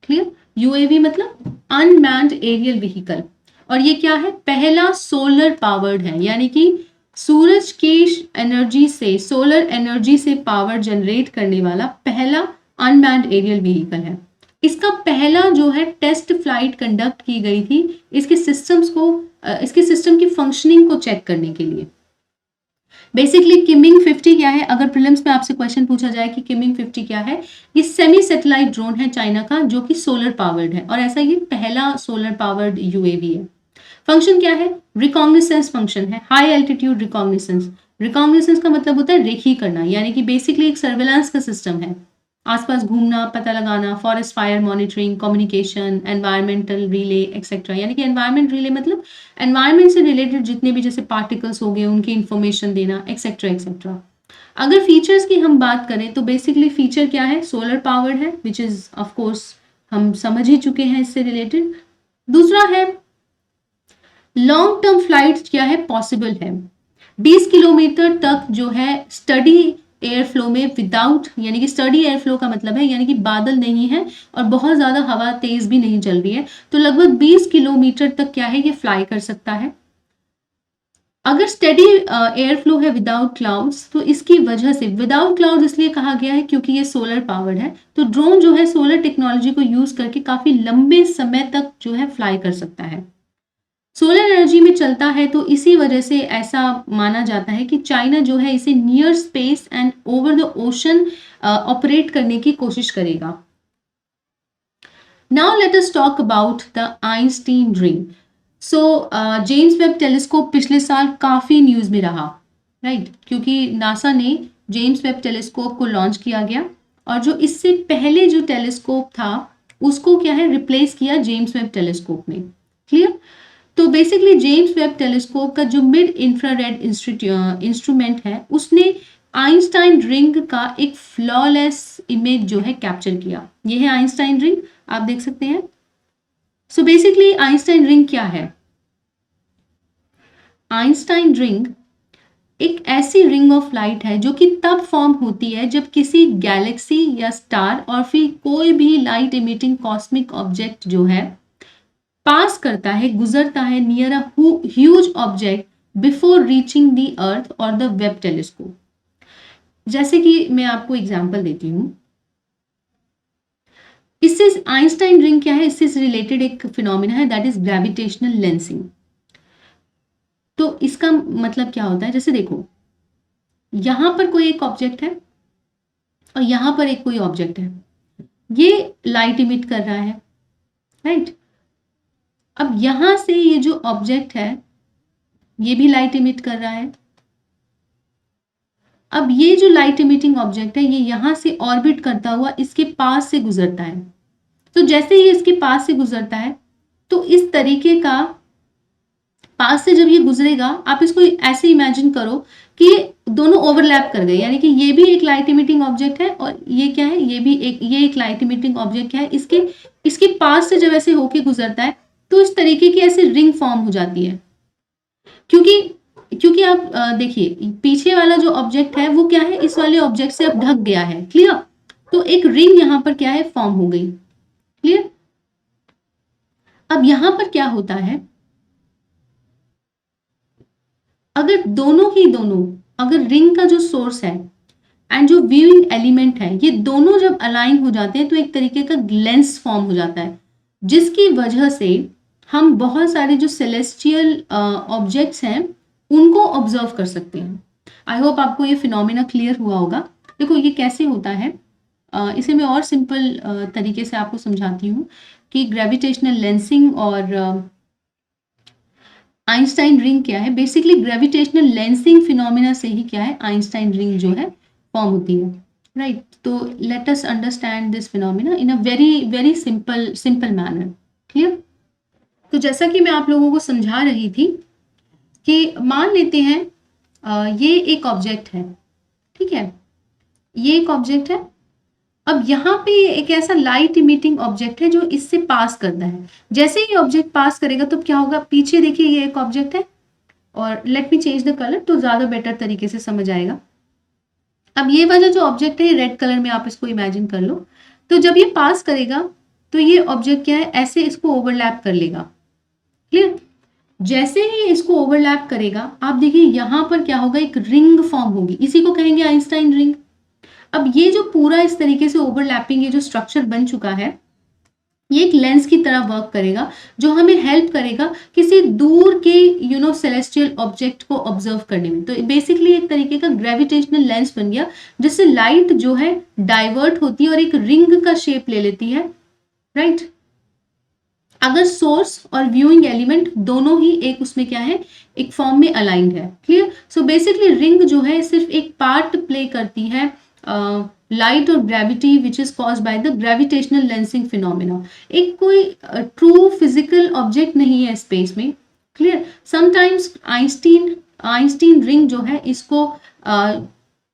clear, UAV मतलब अनमैन्ड एरियल व्हीकल, और ये क्या है, पहला सोलर पावर्ड है, यानी कि सूरज की एनर्जी से, सोलर एनर्जी से पावर जनरेट करने वाला पहला अनमैन्ड एरियल व्हीकल है। इसका पहला जो है टेस्ट फ्लाइट कंडक्ट की गई थी इसके सिस्टम्स को, इसके सिस्टम की फंक्शनिंग को चेक करने के लिए। बेसिकली किमिंग 50 क्या है, अगर प्रीलिम्स में आपसे क्वेश्चन पूछा जाए कि किमिंग 50 क्या है, ये सेमी सैटेलाइट ड्रोन है चाइना का जो कि सोलर पावर्ड है, और ऐसा ये पहला सोलर पावर्ड यूएवी है। फंक्शन क्या है, रिकॉग्निसेंस फंक्शन है, हाई एल्टीट्यूड रिकॉग्निसेंस। रिकॉग्निसेंस का मतलब होता है रेखी करना, यानी कि बेसिकली एक सर्वेलेंस का सिस्टम है, आसपास घूमना, पता लगाना, forest fire monitoring, communication, environmental relay etcetera. यानी कि एनवायरमेंट रिले मतलब एनवायरमेंट से रिलेटेड जितने भी जैसे पार्टिकल्स हो गए उनकी इंफॉर्मेशन देना एक्सेट्रा एक्सेट्रा। अगर फीचर्स की हम बात करें तो बेसिकली फीचर क्या है, सोलर पावर्ड है, विच इज ऑफ कोर्स हम समझ ही चुके हैं इससे रिलेटेड। दूसरा है लॉन्ग टर्म फ्लाइट क्या है, पॉसिबल है, 20 किलोमीटर तक जो है स्टडी एयर फ्लो में विदाउट, यानी कि स्टडी एयर फ्लो का मतलब है यानी कि बादल नहीं है और बहुत ज्यादा हवा तेज भी नहीं चल रही है, तो लगभग 20 किलोमीटर तक क्या है ये फ्लाई कर सकता है। अगर स्टेडी एयर फ्लो है विदाउट क्लाउड्स, तो इसकी वजह से विदाउट क्लाउड इसलिए कहा गया है क्योंकि ये सोलर पावर्ड है, तो ड्रोन जो है सोलर टेक्नोलॉजी को यूज करके काफी लंबे समय तक जो है फ्लाई कर सकता है। सोलर एनर्जी में चलता है, तो इसी वजह से ऐसा माना जाता है कि चाइना जो है इसे near space and over the ocean operate करने की कोशिश करेगा। Now let us talk about the Einstein ring. So James Webb telescope पिछले साल काफी न्यूज में रहा, राइट, क्योंकि नासा ने जेम्स वेब टेलीस्कोप को लॉन्च किया गया, और जो इससे पहले जो टेलीस्कोप था उसको क्या है रिप्लेस किया जेम्स वेब टेलीस्कोप ने, क्लियर। तो बेसिकली जेम्स वेब टेलीस्कोप का जो मिड इंफ्रारेड इंस्ट्रूमेंट है उसने आइंस्टाइन रिंग का एक फ्लॉलेस इमेज जो है कैप्चर किया। ये है आइंस्टाइन रिंग, आप देख सकते हैं। सो बेसिकली आइंस्टाइन रिंग क्या है, आइंस्टाइन रिंग एक ऐसी रिंग ऑफ लाइट है जो कि तब फॉर्म होती है जब किसी गैलेक्सी या स्टार और फिर कोई भी लाइट इमिटिंग कॉस्मिक ऑब्जेक्ट जो है पास करता है, गुजरता है near a huge object before reaching the earth और द वेब टेलीस्कोप। जैसे कि मैं आपको एग्जांपल देती हूं, इससे आइंस्टाइन रिंग क्या है, इससे रिलेटेड एक फिनोमिना है दैट इज ग्रेविटेशनल लेंसिंग। तो इसका मतलब क्या होता है, जैसे देखो यहां पर कोई एक ऑब्जेक्ट है और यहां पर एक कोई ऑब्जेक्ट है, ये लाइट इमिट कर रहा है, राइट। अब यहां से ये जो ऑब्जेक्ट है ये भी लाइट इमिट कर रहा है। अब ये जो लाइट इमिटिंग ऑब्जेक्ट है ये यहां से ऑर्बिट करता हुआ इसके पास से गुजरता है। तो जैसे ये इसके पास से गुजरता है तो इस तरीके का पास से जब ये गुजरेगा, आप इसको ऐसे इमेजिन करो कि ये दोनों ओवरलैप कर गए, यानी कि ये भी एक लाइट इमिटिंग ऑब्जेक्ट है और ये क्या है, ये एक लाइट इमिटिंग ऑब्जेक्ट है, इसके पास से जब ऐसे होके गुजरता है तो इस तरीके की ऐसे रिंग फॉर्म हो जाती है। क्योंकि आप देखिए पीछे वाला जो ऑब्जेक्ट है वो क्या है, इस वाले ऑब्जेक्ट से अब ढक गया है, क्लियर। तो एक रिंग यहां पर क्या है फॉर्म हो गई, क्लियर। अब यहां पर क्या होता है, अगर दोनों ही दोनों, अगर रिंग का जो सोर्स है एंड जो व्यूइंग एलिमेंट है ये दोनों जब अलाइन हो जाते हैं तो एक तरीके का लेंस फॉर्म हो जाता है, जिसकी वजह से हम बहुत सारे जो सेलेस्टियल ऑब्जेक्ट्स हैं उनको ऑब्जर्व कर सकते हैं। आई होप आपको ये फिनोमिना क्लियर हुआ होगा। देखो ये कैसे होता है, इसे मैं और सिंपल तरीके से आपको समझाती हूँ कि ग्रेविटेशनल लेंसिंग और आइंस्टाइन रिंग क्या है। बेसिकली ग्रेविटेशनल लेंसिंग फिनोमिना से ही क्या है, आइंस्टाइन रिंग जो है फॉर्म होती है, राइट। तो let us understand this phenomena in a very very simple manner. Clear. तो जैसा कि मैं आप लोगों को समझा रही थी कि मान लेते हैं ये एक ऑब्जेक्ट है, ठीक है, ये एक ऑब्जेक्ट है। अब यहाँ पे एक ऐसा लाइट इमिटिंग ऑब्जेक्ट है जो इससे पास करता है। जैसे ही ऑब्जेक्ट पास करेगा तो क्या होगा, पीछे देखिए ये एक ऑब्जेक्ट है, और let me change the colour तो ज्यादा बेटर तरीके से समझ आएगा। अब ये वाला जो ऑब्जेक्ट है रेड कलर में आप इसको इमेजिन कर लो। तो जब ये पास करेगा तो ये ऑब्जेक्ट क्या है, ऐसे इसको ओवरलैप कर लेगा। क्लियर। जैसे ही इसको ओवरलैप करेगा आप देखिए यहाँ पर क्या होगा, एक रिंग फॉर्म होगी, इसी को कहेंगे आइंस्टाइन रिंग। अब ये जो पूरा इस तरीके से ओवरलैपिंग ये जो स्ट्रक्चर बन चुका है, ये एक लेंस की तरह वर्क करेगा जो हमें हेल्प करेगा किसी दूर के सेलेस्टियल ऑब्जेक्ट को ऑब्जर्व करने में। तो बेसिकली एक तरीके का ग्रेविटेशनल लेंस बन गया जिससे लाइट जो है डाइवर्ट होती है और एक रिंग का शेप ले लेती है, राइट। अगर सोर्स और व्यूइंग एलिमेंट दोनों ही एक उसमें क्या है, एक फॉर्म में अलाइंड है। क्लियर। सो बेसिकली रिंग जो है सिर्फ एक पार्ट प्ले करती है लाइट और gravity which is cause by the gravitational lensing phenomena. एक कोई ट्रू फिजिकल ऑब्जेक्ट नहीं है स्पेस में। क्लियर। समटाइम्स आइंस्टीन रिंग जो है इसको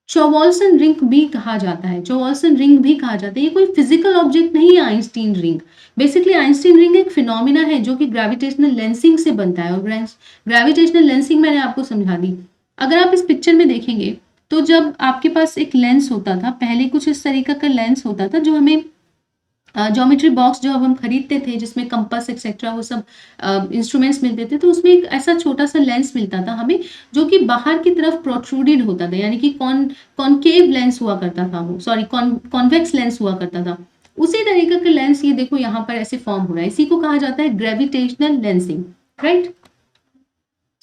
चौवोल्सन रिंग भी कहा जाता है, चौवोल्सन रिंग भी कहा जाता है। ये कोई फिजिकल ऑब्जेक्ट नहीं है Einstein ring. Basically Einstein ring एक फिनोमिना है जो कि ग्रेविटेशनल लेंसिंग से बनता है, और ग्रेविटेशनल लेंसिंग मैंने आपको समझा दी। अगर आप इस पिक्चर में देखेंगे तो जब आपके पास एक लेंस होता था, पहले कुछ इस तरीके का लेंस होता था जो हमें ज्योमेट्री बॉक्स जो अब हम खरीदते थे जिसमें कंपास एक्सेट्रा वो सब इंस्ट्रूमेंट्स मिलते थे, तो उसमें एक ऐसा छोटा सा लेंस मिलता था हमें जो कि बाहर की तरफ प्रोट्रूडेड होता था, यानी कि कॉनकेव लेंस हुआ करता था, वो सॉरी कॉन्वेक्स लेंस हुआ करता था। उसी तरीके का लेंस ये देखो यहाँ पर ऐसे फॉर्म हो रहा है, इसी को कहा जाता है ग्रेविटेशनल लेंसिंग, राइट।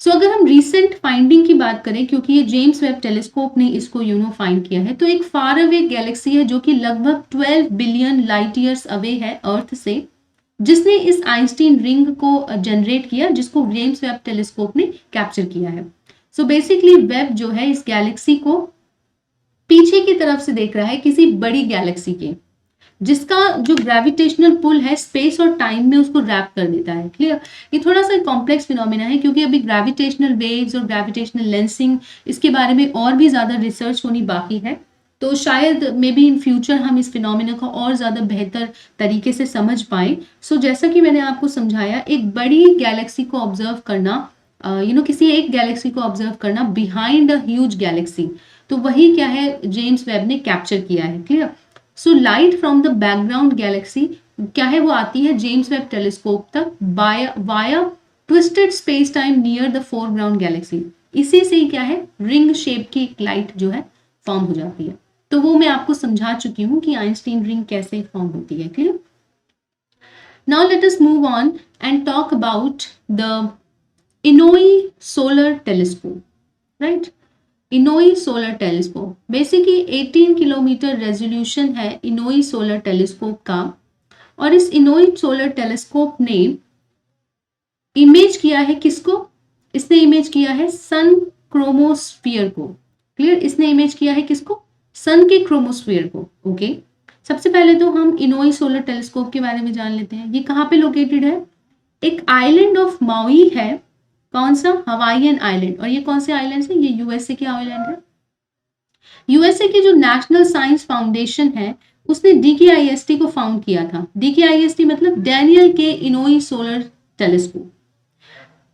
सो अगर हम रिसेंट फाइंडिंग की बात करें, क्योंकि ये जेम्स वेब टेलीस्कोप ने इसको फाइंड किया है, तो एक फार अवे गैलेक्सी है जो कि लगभग 12 बिलियन लाइट ईयर्स अवे है अर्थ से, जिसने इस आइंस्टीन रिंग को जनरेट किया, जिसको जेम्स वेब टेलीस्कोप ने कैप्चर किया है। सो बेसिकली वेब जो है इस गैलेक्सी को पीछे की तरफ से देख रहा है किसी बड़ी गैलेक्सी के, जिसका जो ग्रेविटेशनल पुल है स्पेस और टाइम में उसको रैप कर देता है। क्लियर। ये थोड़ा सा कॉम्प्लेक्स फिनोमिना है क्योंकि अभी ग्रेविटेशनल वेव्स और ग्रेविटेशनल लेंसिंग इसके बारे में और भी ज्यादा रिसर्च होनी बाकी है, तो शायद मे बी इन फ्यूचर हम इस फिनोमिना को और ज्यादा बेहतर तरीके से समझ पाए। सो जैसा कि मैंने आपको समझाया, एक बड़ी गैलेक्सी को ऑब्जर्व करना, किसी एक गैलेक्सी को ऑब्जर्व करना बिहाइंड अ ह्यूज गैलेक्सी, तो वही क्या है जेम्स वेब ने कैप्चर किया है। Clear. So light from the background Galaxy क्या है, वो आती है जेम्स वेब टेलीस्कोप तक via twisted space time near the foreground Galaxy. इसी से क्या है, रिंग शेप की लाइट जो है फॉर्म हो जाती है। तो वो मैं आपको समझा चुकी हूँ कि आइंस्टीन रिंग कैसे फॉर्म होती है। Clear. Now let us move on and talk about the Inouye solar telescope, right. Inouye solar telescope basically 18 kilometre resolution है इनोई सोलर टेलीस्कोप का, और इस इनोई सोलर टेलीस्कोप ने इमेज किया है किसको, इसने इमेज किया है सन क्रोमोस्फियर को। क्लियर। इसने इमेज किया है किसको, सन के क्रोमोस्फियर को। ओके। सबसे पहले तो हम इनोई सोलर टेलीस्कोप के बारे में जान लेते हैं। ये कहाँ पे लोकेटेड है, एक आइलैंड ऑफ माउई है। कौन सा, हवाईयन आइलैंड। और ये कौन से आइलैंड है, ये यूएसए के आइलैंड है। यूएसए की जो नेशनल साइंस फाउंडेशन है उसने डीकेआईएसटी को फाउंड किया था। डीकेआईएसटी मतलब डैनियल के इनोई सोलर टेलीस्कोप।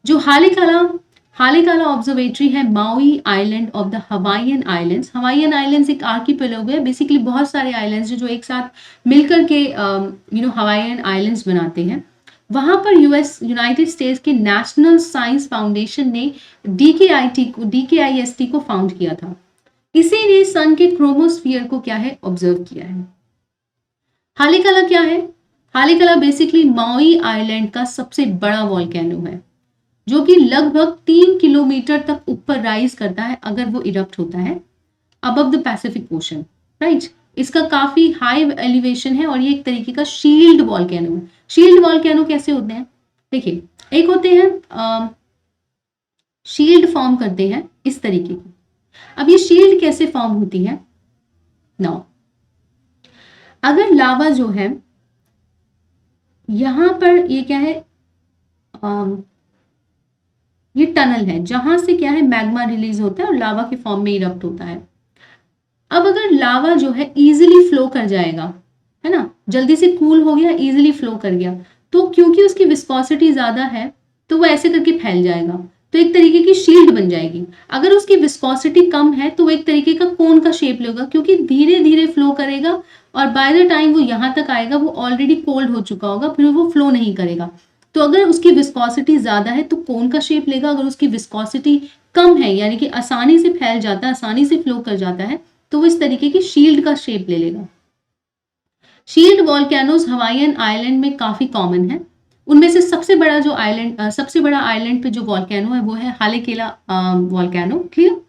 जो हालेकाला ऑब्जर्वेटरी है MAUI island of the Hawaiian islands. Hawaiian islands एक आर्किपेलागो है, बेसिकली बहुत सारे आइलैंड्स जो एक साथ मिलकर के हवाईयन आइलैंड्स बनाते हैं। वहां पर यूनाइटेड स्टेट्स के नेशनल साइंस फाउंडेशन ने डीकेआईएसटी को फाउंड किया था। इसी ने सन के क्रोमोस्फियर को क्या है, ऑब्जर्व किया है। हालेकाला क्या है, हालेकाला बेसिकली माउई आइलैंड का सबसे बड़ा वॉल्केनो है जो कि लगभग 3 किलोमीटर तक ऊपर राइज करता है अगर वो इरप्ट होता है above the Pacific ocean, right. इसका काफी हाई एलिवेशन है और ये एक तरीके का शील्ड वॉल्केनो है। शील्ड वॉल्केनो कैसे होते हैं? देखिए, एक होते हैं शील्ड फॉर्म करते हैं इस तरीके की। अब ये शील्ड कैसे फॉर्म होती है? नाउ अगर लावा जो है यहां पर, ये क्या है, ये टनल है जहां से क्या है मैग्मा रिलीज होता है और लावा के फॉर्म में इरप्ट होता है। अब अगर लावा जो है इजीली फ्लो कर जाएगा, है ना, जल्दी से कूल हो गया, इजीली फ्लो कर गया, तो क्योंकि उसकी विस्कोसिटी ज्यादा है तो वो ऐसे करके फैल जाएगा, तो एक तरीके की शील्ड बन जाएगी। अगर उसकी विस्कोसिटी कम है तो वो एक तरीके का कोन का शेप लेगा, क्योंकि धीरे धीरे फ्लो करेगा और बाय द टाइम वो यहाँ तक आएगा वो ऑलरेडी कोल्ड हो चुका होगा, फिर वो फ्लो नहीं करेगा। तो अगर उसकी विस्कोसिटी ज्यादा है तो कोन का शेप लेगा, अगर उसकी विस्कोसिटी कम है यानी कि आसानी से फैल जाता है, आसानी से फ्लो कर जाता है, तो वो इस तरीके की शील्ड का शेप ले लेगा। शील्ड वॉल्केनोज हवाईयन आइलैंड में काफी कॉमन है। उनमें से सबसे बड़ा जो आइलैंड सबसे बड़ा आइलैंड पे जो वॉल्केनो है वो है हालेकेला वॉल्केनो। क्लियर?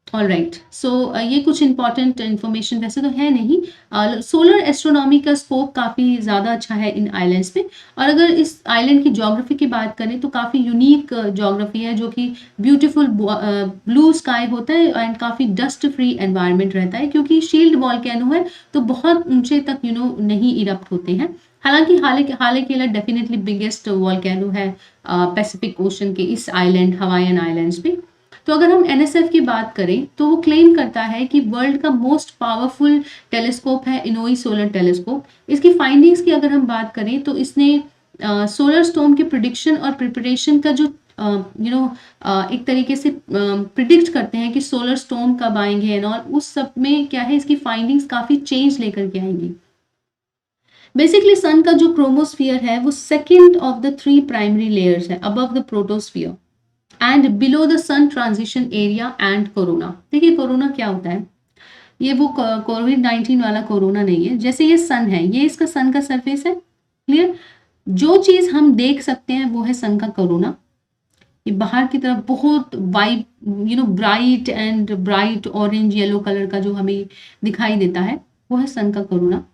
ऑल राइट, सो ये कुछ इंपॉर्टेंट इन्फॉर्मेशन वैसे तो है नहीं। सोलर एस्ट्रोनॉमी का स्कोप काफ़ी ज़्यादा अच्छा है इन आइलैंड्स पे। और अगर इस आइलैंड की ज्योग्राफी की बात करें तो काफ़ी यूनिक ज्योग्राफी है, जो कि ब्यूटीफुल ब्लू स्काई होता है एंड काफ़ी डस्ट फ्री एनवायरनमेंट रहता है, क्योंकि शील्ड वॉल्केनो है तो बहुत ऊंचे तक नहीं इरप्ट होते हैं। हालांकि हालेकेला डेफिनेटली बिगेस्ट वॉल्केनो है पैसिफिक ओशन के इस आइलैंड हवाईयन आइलैंड्स पे। तो अगर हम एनएसएफ की बात करें तो वो क्लेम करता है कि वर्ल्ड का मोस्ट पावरफुल टेलीस्कोप है इनोई सोलर टेलीस्कोप। इसकी फाइंडिंग्स की अगर हम बात करें तो इसने सोलर स्टॉर्म के प्रिडिक्शन और प्रिपरेशन का जो एक तरीके से प्रिडिक्ट करते हैं कि सोलर स्टॉर्म कब आएंगे एंड और उस सब में क्या है, इसकी फाइंडिंग्स काफी चेंज लेकर के आएंगी। बेसिकली सन का जो क्रोमोस्फियर है वो second of the 3 primary layers है above the protosphere and below the sun transition area and corona. देखिए कोरोना क्या होता है, ये वो कोविड-19 वाला कोरोना नहीं है। जैसे ये सन है, ये इसका सन का सरफेस है। क्लियर? जो चीज हम देख सकते हैं वो है सन का कोरोना। ये बाहर की तरफ बहुत white bright and bright orange yellow colour का जो हमें दिखाई देता है वो है सन का कोरोना।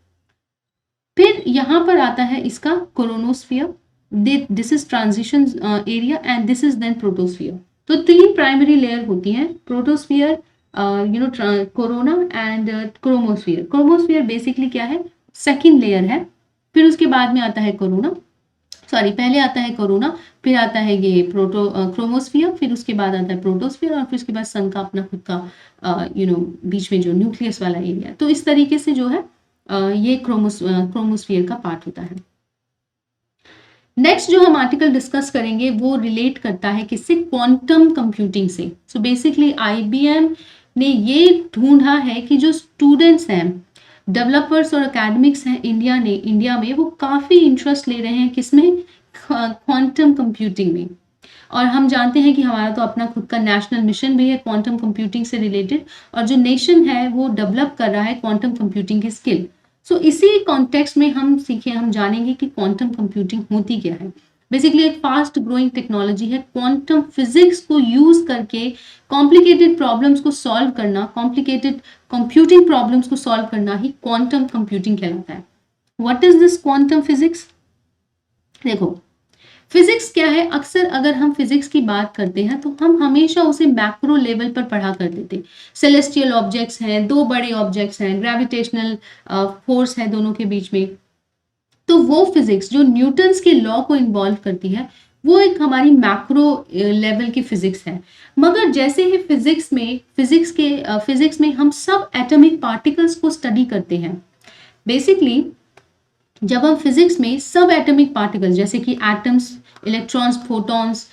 फिर यहाँ पर आता है इसका coronosphere, this is transition area and this is then protosphere. तो 3 प्राइमरी लेयर होती हैं, protosphere, corona and chromosphere. Chromosphere basically क्या है, सेकेंड लेयर है। फिर उसके बाद में आता है कोरोना, सॉरी पहले आता है कोरोना, फिर आता है ये क्रोमोस्फियर, फिर उसके बाद आता है प्रोटोस्फियर और फिर उसके बाद सन का अपना खुद का बीच में जो न्यूक्लियस वाला एरिया। तो इस तरीके से जो है ये क्रोमोस्फियर का पार्ट होता है। नेक्स्ट जो हम आर्टिकल डिस्कस करेंगे वो रिलेट करता है किससे, क्वांटम कंप्यूटिंग से। सो बेसिकली आईबीएम ने ये ढूंढा है कि जो स्टूडेंट्स हैं, डेवलपर्स और एकेडमिक्स हैं इंडिया में वो काफी इंटरेस्ट ले रहे हैं किसमें, क्वांटम कंप्यूटिंग में। और हम जानते हैं कि हमारा तो अपना खुद का नेशनल मिशन भी है क्वांटम कंप्यूटिंग से रिलेटेड, और जो नेशन है वो डेवलप कर रहा है क्वांटम कंप्यूटिंग की स्किल। सो इसी कॉन्टेक्स्ट में हम जानेंगे कि क्वांटम कंप्यूटिंग होती क्या है। बेसिकली एक फास्ट ग्रोइंग टेक्नोलॉजी है, क्वांटम फिजिक्स को यूज करके कॉम्प्लिकेटेड प्रॉब्लम्स को सॉल्व करना, कॉम्प्लिकेटेड कंप्यूटिंग प्रॉब्लम्स को सॉल्व करना ही क्वांटम कंप्यूटिंग कहलाता है। What is this quantum physics? देखो फिजिक्स क्या है, अक्सर अगर हम फिजिक्स की बात करते हैं तो हम हमेशा उसे मैक्रो लेवल पर पढ़ा करते थे। सेलेस्टियल ऑब्जेक्ट्स हैं, 2 बड़े ऑब्जेक्ट्स हैं, ग्रेविटेशनल फोर्स है दोनों के बीच में। तो वो फिजिक्स जो न्यूटन्स के लॉ को इन्वॉल्व करती है वो एक हमारी मैक्रो लेवल की फिजिक्स है। मगर जैसे ही फिजिक्स में हम सब एटॉमिक पार्टिकल्स को स्टडी करते हैं। बेसिकली जब हम फिजिक्स में सब एटॉमिक पार्टिकल्स जैसे कि atoms, electrons, photons,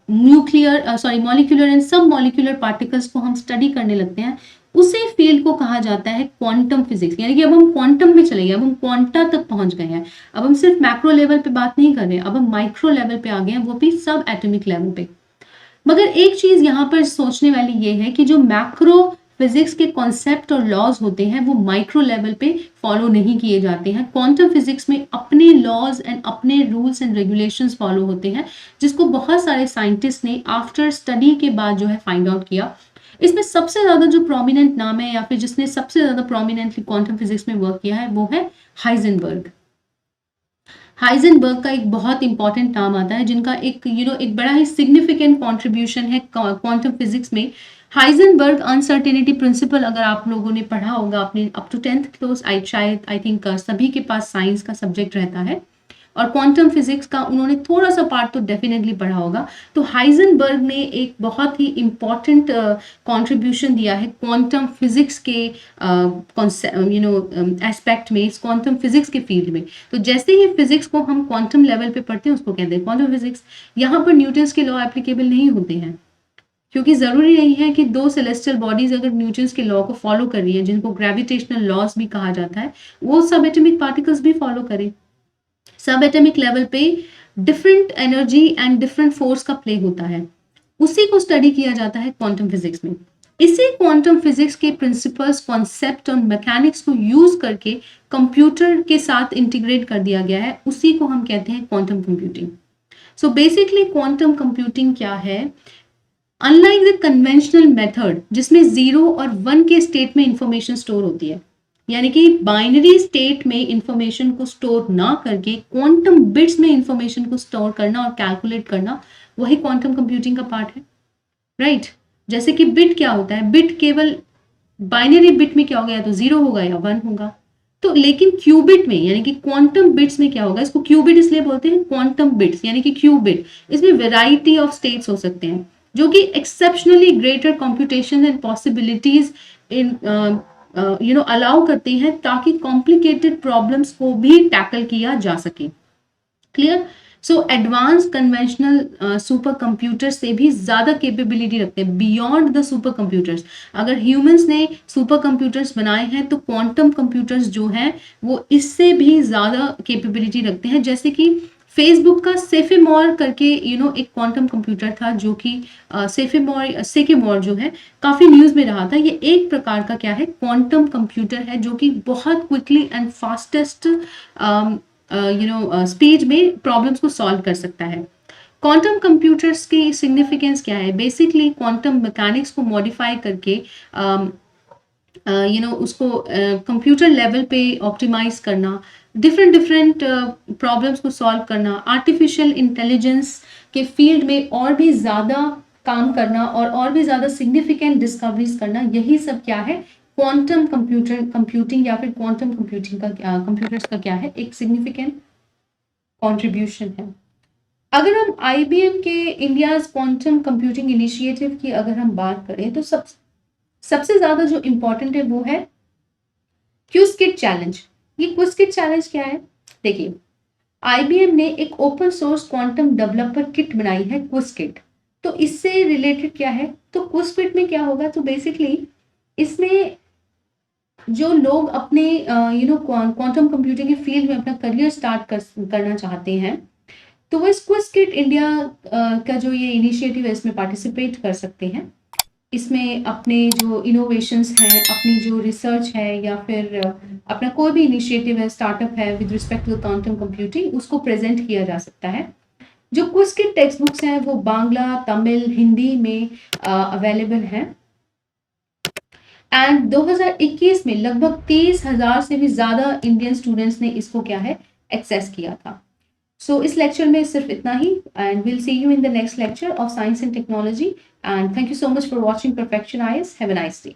molecular and सब मॉलिक्यूलर पार्टिकल्स को हम स्टडी करने लगते हैं, उसी फील्ड को कहा जाता है क्वांटम फिजिक्स। यानी कि अब हम क्वांटम में चले गए, अब हम क्वांटा तक पहुंच गए हैं। अब हम सिर्फ मैक्रो लेवल पे बात नहीं कर रहे हैं, अब हम माइक्रो लेवल पे आ गए हैं, वो भी सब एटॉमिक लेवल पे। मगर एक चीज यहाँ पर सोचने वाली ये है कि जो मैक्रो फिजिक्स के कॉन्सेप्ट और लॉज होते हैं वो माइक्रो लेवल पे फॉलो नहीं किए जाते हैं। क्वांटम फिजिक्स में अपने लॉज एंड अपने रूल्स एंड रेगुलेशंस फॉलो होते हैं, जिसको बहुत सारे साइंटिस्ट ने आफ्टर स्टडी के बाद जो है फाइंड आउट किया। इसमें सबसे ज़्यादा जो प्रोमिनेंट नाम है या फिर जिसने सबसे ज़्यादा प्रोमिनेंटली क्वांटम फिजिक्स में वर्क किया है वो है हाइजेनबर्ग। हाइजेनबर्ग का एक बहुत इंपॉर्टेंट नाम आता है जिनका एक एक बड़ा ही सिग्निफिकेंट कंट्रीब्यूशन है क्वांटम फिजिक्स में। हाइजेनबर्ग अनसर्टेनिटी प्रिंसिपल अगर आप लोगों ने पढ़ा होगा अपने अप टू 10th क्लास, शायद आई थिंक सभी के पास साइंस का सब्जेक्ट रहता है और क्वांटम फिजिक्स का उन्होंने थोड़ा सा पार्ट तो डेफिनेटली पढ़ा होगा। तो हाइजेनबर्ग ने एक बहुत ही इम्पॉर्टेंट कंट्रीब्यूशन दिया है क्वांटम फिजिक्स के एस्पेक्ट में, इस क्वांटम फिजिक्स के फील्ड में। तो जैसे ही फिजिक्स को हम क्वांटम लेवल पे पढ़ते हैं उसको कहते हैं क्वांटम फिजिक्स। यहाँ पर न्यूटन्स के लॉ एप्लीकेबल नहीं होते हैं, क्योंकि जरूरी नहीं है कि दो सेलेस्टियल बॉडीज अगर न्यूटन्स के लॉ को फॉलो कर रही है, जिनको ग्रेविटेशनल लॉज भी कहा जाता है, वो सब एटॉमिक पार्टिकल्स भी फॉलो करें। सब एटॉमिक लेवल पे different energy and different force का प्ले होता है, उसी को स्टडी किया जाता है क्वांटम फिजिक्स में। इसी क्वांटम फिजिक्स के प्रिंसिपल्स, कॉन्सेप्ट और मैकेनिक्स को यूज करके कंप्यूटर के साथ इंटीग्रेट कर दिया गया है, उसी को हम कहते हैं quantum computing. So basically quantum computing क्या है? अनलाइक द कन्वेंशनल मेथड जिसमें 0 और 1 के स्टेट में इंफॉर्मेशन स्टोर होती है, यानी कि बाइनरी स्टेट में इंफॉर्मेशन को स्टोर ना करके क्वांटम बिट्स में इंफॉर्मेशन को स्टोर करना और कैलकुलेट करना, वही क्वांटम कंप्यूटिंग का पार्ट है, राइट? जैसे कि बिट क्या होता है? बिट केवल बाइनरी बिट में क्या होगा, या तो 0 होगा या 1 होगा। तो लेकिन क्यूबिट में यानी कि क्वांटम बिट्स में क्या होगा? इसको क्यूबिट इसलिए बोलते हैं, क्वांटम बिट्स यानी कि क्यूबिट। इसमें वेराइटी ऑफ स्टेट्स हो सकते हैं जो कि exceptionally greater computation and possibilities in allow करते हैं ताकि कॉम्प्लिकेटेड प्रॉब्लम्स को भी टैकल किया जा सके। Clear? So advance conventional super computer से भी ज्यादा कैपेबिलिटी रखते हैं, बियॉन्ड द सुपर कंप्यूटर्स। अगर ह्यूमंस ने सुपर कंप्यूटर्स बनाए हैं तो क्वांटम कंप्यूटर्स जो हैं वो इससे भी ज्यादा कैपेबिलिटी रखते हैं। जैसे कि फेसबुक का सेफेमोर करके एक क्वांटम कंप्यूटर था जो कि सेकेमोर जो है काफी न्यूज में रहा था। ये एक प्रकार का क्या है? क्वांटम कंप्यूटर है जो कि बहुत क्विकली एंड फास्टेस्ट स्पीड में प्रॉब्लम्स को सॉल्व कर सकता है। क्वांटम कंप्यूटर्स की सिग्निफिकेंस क्या है? बेसिकली क्वांटम मैकेनिक्स को मॉडिफाई करके उसको कंप्यूटर लेवल पे ऑप्टिमाइज करना, डिफरेंट प्रॉब्लम्स को सॉल्व करना, आर्टिफिशियल इंटेलिजेंस के फील्ड में और भी ज़्यादा काम करना और भी ज़्यादा सिग्निफिकेंट डिस्कवरीज करना, यही सब क्या है? क्वांटम कंप्यूटिंग या फिर क्वांटम कंप्यूटिंग का कंप्यूटर्स का क्या है? एक सिग्निफिकेंट कंट्रीब्यूशन है। अगर हम IBM के इंडियाज क्वांटम कंप्यूटिंग इनिशिएटिव की अगर हम बात करें तो सबसे ज्यादा जो इंपॉर्टेंट है वो है क्विज़किट चैलेंज। ये क्विज़किट चैलेंज क्या है? देखिए, IBM ने एक open source quantum developer kit बनाई है क्विज़किट। तो इससे रिलेटेड क्या है? तो क्विज़किट में क्या होगा? तो बेसिकली इसमें जो लोग अपने क्वांटम कंप्यूटिंग के फील्ड में अपना करियर स्टार्ट करना चाहते हैं तो वो इस क्विज़किट इंडिया का जो ये इनिशिएटिव है इसमें पार्टिसिपेट कर सकते हैं। इसमें अपने जो इनोवेशंस हैं, अपनी जो रिसर्च है या फिर अपना कोई भी इनिशिएटिव है, स्टार्टअप है with respect to quantum computing, उसको प्रेजेंट किया जा सकता है। जो क्विज़किट टेक्स्ट बुक्स हैं वो बांग्ला, तमिल, हिंदी में अवेलेबल हैं। एंड 2021 में लगभग 30,000 से भी ज्यादा इंडियन स्टूडेंट्स ने इसको क्या है? एक्सेस किया था। सो इस लेक्चर में सिर्फ इतना ही, and will see you in the next lecture of science and technology, and thank you so much for watching perfection IAS। Have a nice day.